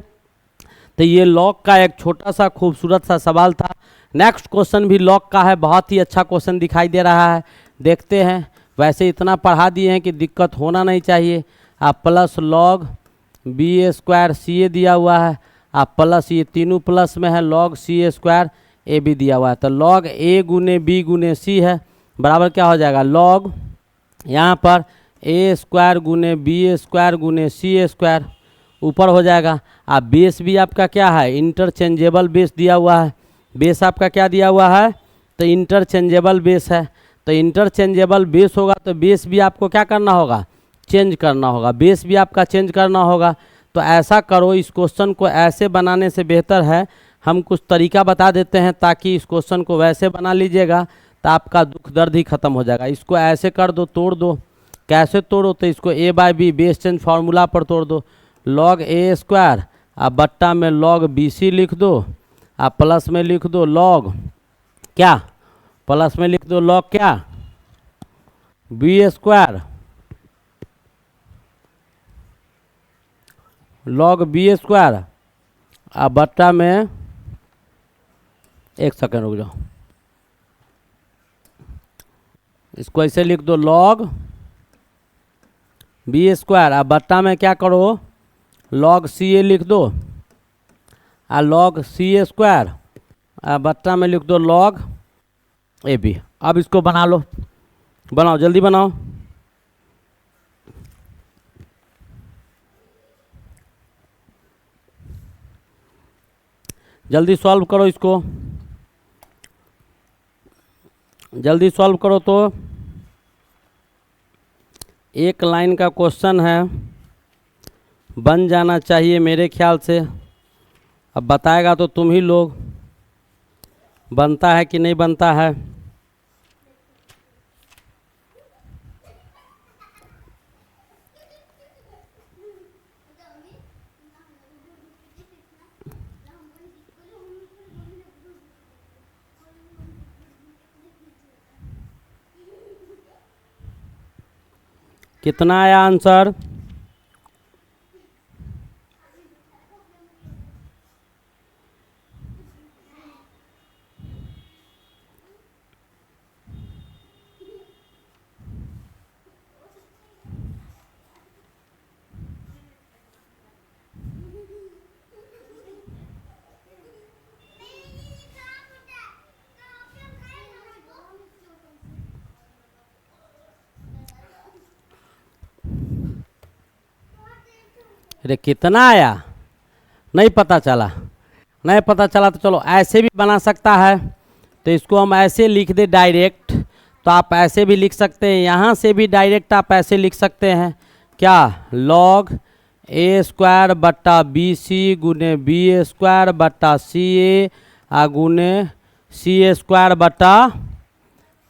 तो ये लॉग का एक छोटा सा खूबसूरत सा सवाल था, नेक्स्ट क्वेश्चन भी लॉग का है, बहुत ही अच्छा क्वेश्चन दिखाई दे रहा है, देखते हैं। वैसे इतना पढ़ा दिए हैं कि दिक्कत होना नहीं चाहिए। आप प्लस लॉग बी ए स्क्वायर सी ए दिया हुआ है, आप प्लस ये तीनों प्लस में है, log c a square a b दिया हुआ है, तो लॉग ए गुने बी गुने सी है बराबर क्या हो जाएगा, लॉग यहाँ पर ए स्क्वायर गुने बी ए स्क्वायर गुने सी ए स्क्वायर ऊपर हो जाएगा। आप बेस भी आपका क्या है, इंटरचेंजेबल बेस दिया हुआ है, बेस आपका क्या दिया हुआ है, तो इंटरचेंजेबल बेस है। तो इंटरचेंजेबल बेस होगा तो बेस भी आपको क्या करना होगा, चेंज करना होगा, बेस भी आपका चेंज करना होगा। तो ऐसा करो, इस क्वेश्चन को ऐसे बनाने से बेहतर है हम कुछ तरीका बता देते हैं, ताकि इस क्वेश्चन को वैसे बना लीजिएगा तो आपका दुख दर्द ही खत्म हो जाएगा। इसको ऐसे कर दो, तोड़ दो, कैसे तोड़ो, तो इसको A by B base change formula पर तोड़ दो, लॉग ए स्क्वायर आप बट्टा में लॉग बी सी लिख दो, आप प्लस में लिख दो लॉग क्या, प्लस में लिख दो लॉग क्या, b square log b square आप बट्टा में, एक सेकंड रुक जाओ, इसको ऐसे लिख दो लॉग बी स्क्वायर आप बट्टा में क्या करो, लॉग सी ए लिख दो, आ लॉग सी ए स्क्वायर बट्टा में लिख दो लॉग ए बी। अब इसको बना लो, बनाओ जल्दी बनाओ, जल्दी सॉल्व करो, इसको जल्दी सॉल्व करो। तो एक लाइन का क्वेश्चन है, बन जाना चाहिए मेरे ख्याल से। अब बताएगा तो तुम ही लोग, बनता है कि नहीं बनता है। कितना आया आंसर, अरे कितना आया, नहीं पता चला, नहीं पता चला तो चलो ऐसे भी बना सकता है। तो इसको हम ऐसे लिख दे डायरेक्ट, तो आप ऐसे भी लिख सकते हैं, यहाँ से भी डायरेक्ट आप ऐसे लिख सकते हैं क्या, लॉग ए स्क्वायर बट्टा बी सी गुने बी ए स्क्वायर बट्टा सी ए गुने सी ए स्क्वायर बट्टा,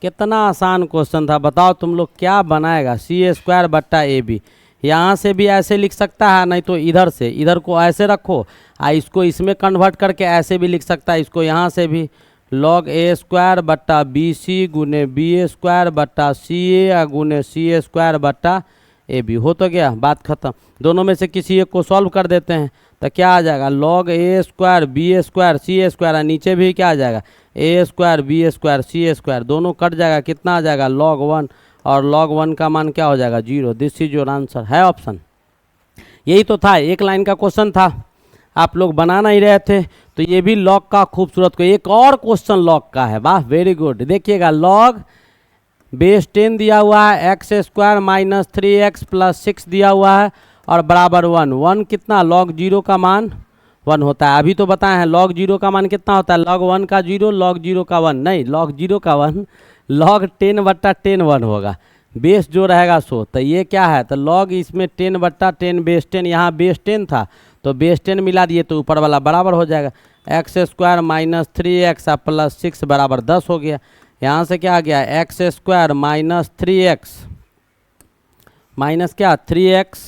कितना आसान क्वेश्चन था, बताओ तुम लोग क्या बनाएगा, सी ए स्क्वायर बट्टा ए बी। यहाँ से भी ऐसे लिख सकता है, नहीं तो इधर से, इधर को ऐसे रखो, इसको इसमें कन्वर्ट करके ऐसे भी लिख सकता है, इसको यहाँ से भी लॉग ए स्क्वायर बट्टा बी सी गुने बी ए स्क्वायर बट्टा सी ए गुने सी ए स्क्वायर बट्टा ए बी। हो तो गया, बात खत्म। दोनों में से किसी एक को सॉल्व कर देते हैं तो क्या आ जाएगा, log A square B A square C a square, नीचे भी क्या आ जाएगा, ए square B A square C a square, दोनों कट जाएगा, कितना आ जाएगा, लॉग 1, और log 1 का मान क्या हो जाएगा, 0। दिस इज योर आंसर, है ऑप्शन। यही तो था, एक लाइन का क्वेश्चन था, आप लोग बना नहीं रहे थे, तो ये भी log का खूबसूरत को एक और क्वेश्चन log का है, वाह वेरी गुड। देखिएगा, log बेस 10 दिया हुआ है, x square minus 3x plus 6 दिया हुआ है और बराबर 1। 1 कितना, log 0 का मान 1 होता है। अभी तो बताए हैं log 0 का मान कितना होता है, log 1 का 0, log 0 का 1 नहीं, log 0 का 1, log 10 बट्टा 10 1 होगा, बेस जो रहेगा सो। तो ये क्या है, तो log इसमें 10 बट्टा 10 बेस 10, यहाँ बेस 10 था तो बेस 10 मिला दिए तो ऊपर वाला बराबर हो जाएगा, x square minus 3x plus 6 बराबर 10 हो गया। यहाँ से क्या आ गया, x square minus 3x minus क्या 3x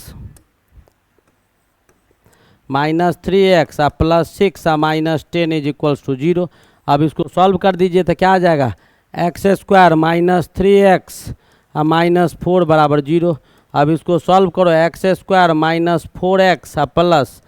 minus 3x plus 6 minus 10 is equals to 0। अब इसको सॉल्व कर दीजिए तो क्या आ जाएगा, x square minus 3x minus 4 बराबर 0। अब इसको सॉल्व करो, x square minus 4x plus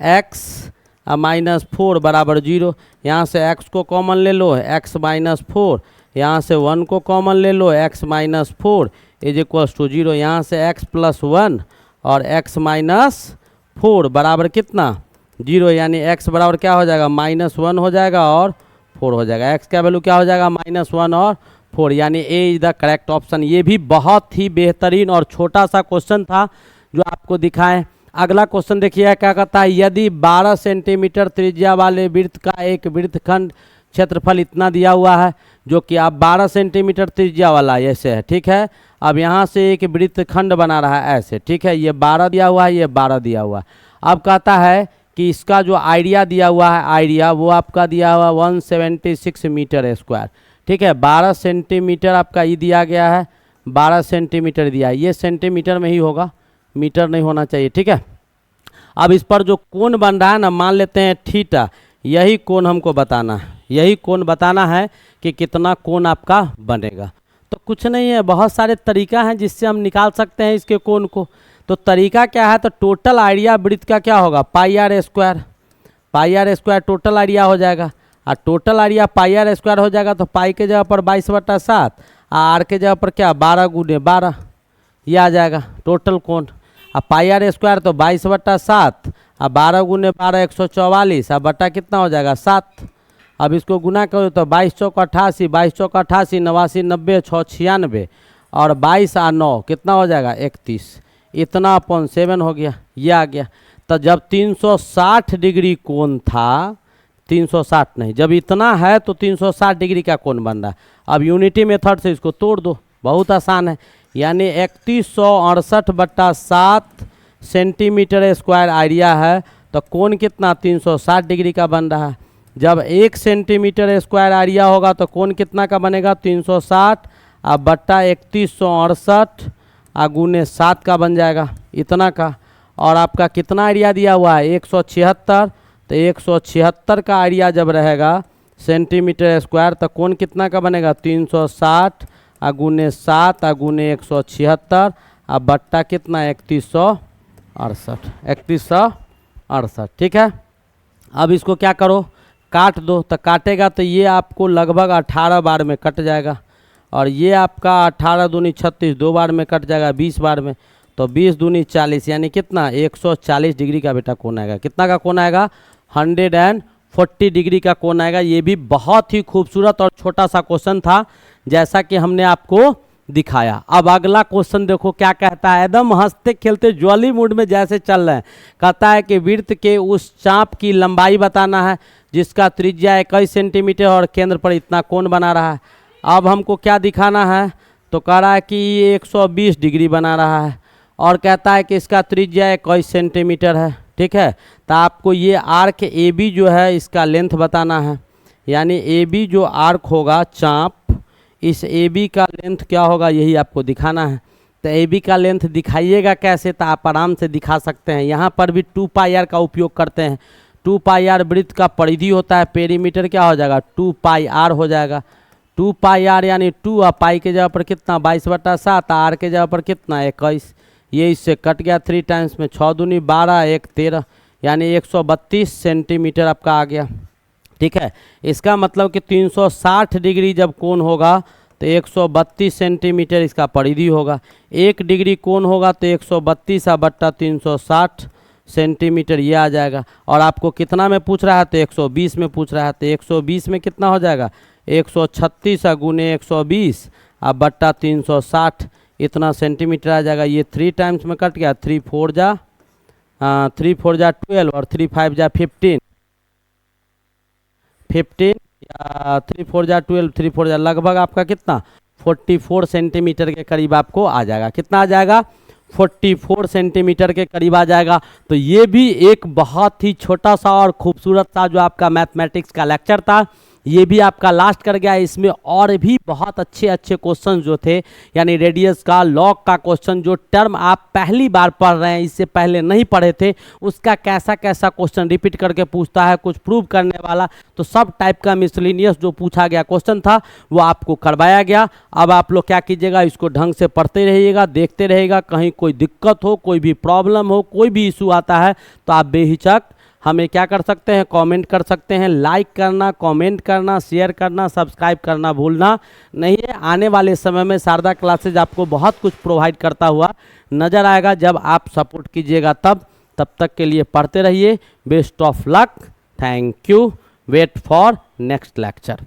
x -4 बराबर 0। यहाँ से x को कॉमन ले लो, x -4, यहाँ से 1 को कॉमन ले लो, x -4 इज इक्वल्स टू 0। यहाँ से x + 1 और x -4 बराबर कितना 0, यानी x बराबर क्या हो जाएगा -1 हो जाएगा और 4 हो जाएगा। x का वैल्यू क्या हो जाएगा -1 और 4, यानी ए इज द करेक्ट ऑप्शन। ये भी बहुत ही बेहतरीन और छोटा सा क्वेश्चन था जो आपको दिखाएं। अगला क्वेश्चन देखिए क्या कहता है, यदि 12 सेंटीमीटर त्रिज्या वाले वृत्त का एक वृत्तखंड क्षेत्रफल इतना दिया हुआ है, जो कि आप 12 सेंटीमीटर त्रिज्या वाला ऐसे है, ठीक है। अब यहाँ से एक वृत्तखंड बना रहा है ऐसे, ठीक है। ये 12 दिया हुआ है, ये 12 दिया हुआ है। अब कहता है कि इसका जो आइडिया दिया हुआ है, आइडिया वो आपका दिया हुआ 176 मीटर स्क्वायर, ठीक है। 12 सेंटीमीटर आपका ये दिया गया है, 12 सेंटीमीटर दिया है, ये सेंटीमीटर में ही होगा, मीटर नहीं होना चाहिए, ठीक है। अब इस पर जो कोण बन रहा है ना, मान लेते हैं थीटा, यही कोण हमको बताना है, यही कोण बताना है कि कितना कोण आपका बनेगा। तो कुछ नहीं है, बहुत सारे तरीका हैं जिससे हम निकाल सकते हैं इसके कोण को। तो तरीका क्या है, तो टोटल आइडिया वृत्त का क्या होगा πr square, πr square total idea हो जाएगा। और टोटल आइडिया πr स्क्वायर हो जाएगा तो पाई के जगह पर 22/7 आर के जगह पर क्या 12 × 12, ये आ जाएगा टोटल कोण। अब πr स्क्वायर तो 22/7 और 12 × 12 144 और बटा कितना हो जाएगा 7। अब इसको गुना करो तो 22 चौक 88, 22 चौक 88, 89 90 6 96 और 22 और 9 कितना हो जाएगा 31, इतना अपॉन 7 हो गया, ये आ गया। तो जब 360 डिग्री कोण था, 360 नहीं, जब इतना है तो 360 डिग्री का कोण बन रहा है। अब यूनिटी मेथड से इसको तोड़ दो, बहुत आसान है, यानी 3168/7 सेंटीमीटर स्क्वायर आइडिया है, तो कोण कितना 360 डिग्री का बन रहा है। जब 1 सेंटीमीटर स्क्वायर आइडिया होगा तो कोण कितना का बनेगा 360 और बट्टा 3168 और गुने 7 का बन जाएगा, इतना का। और आपका कितना आइडिया दिया हुआ है 176, तो 176 का आइडिया जब रहेगा सेंटीमीटर स्क्वायर तो कोण कितना का बनेगा 360 और गुने 7 और गुने 176 और बट्टा कितना 3168, ठीक है। अब इसको क्या करो काट दो, तो काटेगा तो ये आपको लगभग 18 बार में कट जाएगा, और ये आपका 18 दूनी 36 2 बार में कट जाएगा 20 बार में, तो 20 दूनी 40 यानी कितना 140 डिग्री का बेटा कोण आएगा। कितना का कोण आएगा 140 डिग्री का कोण आएगा। ये भी बहुत ही खूबसूरत और छोटा सा क्वेश्चन था जैसा कि हमने आपको दिखाया। अब अगला क्वेश्चन देखो क्या कहता है, एकदम हंसते खेलते जॉली मूड में जैसे चल रहे हैं। कहता है कि वृत्त के उस चाप की लंबाई बताना है जिसका त्रिज्या 21 सेंटीमीटर और केंद्र पर इतना कोण बना रहा है। अब हमको क्या दिखाना है, तो कह रहा है कि ये 120 डिग्री बना रहा है और कहता है कि इसका त्रिज्या 21 सेंटीमीटर है, ठीक है। तो आपको ये आर्क ए बी जो है इसका लेंथ बताना है, यानी ए बी जो आर्क होगा चाप, इस ए बी का लेंथ क्या होगा यही आपको दिखाना है। तो ए बी का लेंथ दिखाइएगा कैसे, तो आप आराम से दिखा सकते हैं। यहाँ पर भी 2πr का उपयोग करते हैं। 2πr वृत्त का परिधि होता है, पेरीमीटर क्या हो जाएगा 2πr हो जाएगा। 2πr यानी 2 और पाई के जगह पर कितना 22/7, आर के जगह पर कितना 21, ये इससे कट गया 3 टाइम्स में, 6 दूनी 12 1 13 यानी 132 सेंटीमीटर आपका आ गया, ठीक है। इसका मतलब कि 360 डिग्री जब कोण होगा तो 132 सेंटीमीटर इसका परिधि होगा। 1 डिग्री कोण होगा तो 132 बट्टा 360 सेंटीमीटर ये आ जाएगा। और आपको कितना में पूछ रहा है, तो 120 में पूछ रहा है, तो 120 में कितना हो जाएगा 136 गुने 120 अब बट्टा 360 इतना सेंटीमीटर आ जाएगा। ये 3 टाइम्स में कट गया, 3 4 जा 12 और 3 5 जा 15 या 3 4 जा 12 3 4 जा लगभग आपका कितना 44 सेंटीमीटर के करीब आपको आ जाएगा। कितना आ जाएगा 44 सेंटीमीटर के करीब आ जाएगा। तो ये भी एक बहुत ही छोटा सा और खूबसूरत सा जो आपका मैथमेटिक्स का लेक्चर था, ये भी आपका लास्ट कर गया। इसमें और भी बहुत अच्छे अच्छे क्वेश्चन जो थे, यानी रेडियस का, लॉग का क्वेश्चन, जो टर्म आप पहली बार पढ़ रहे हैं, इससे पहले नहीं पढ़े थे, उसका कैसा कैसा क्वेश्चन रिपीट करके पूछता है, कुछ प्रूव करने वाला, तो सब टाइप का मिसलिनियस जो पूछा गया क्वेश्चन था वो आपको करवाया गया। अब आप लोग क्या कीजिएगा, इसको ढंग से पढ़ते रहिएगा, देखते रहिएगा। कहीं कोई दिक्कत हो, कोई भी प्रॉब्लम हो, कोई भी इशू आता है तो आप बेहिचक हमें क्या कर सकते हैं, कमेंट कर सकते हैं। लाइक करना, कमेंट करना, शेयर करना, सब्सक्राइब करना भूलना नहीं है। आने वाले समय में शारदा क्लासेज आपको बहुत कुछ प्रोवाइड करता हुआ नज़र आएगा जब आप सपोर्ट कीजिएगा तब तक के लिए पढ़ते रहिए। Best of luck, thank you, wait for next lecture.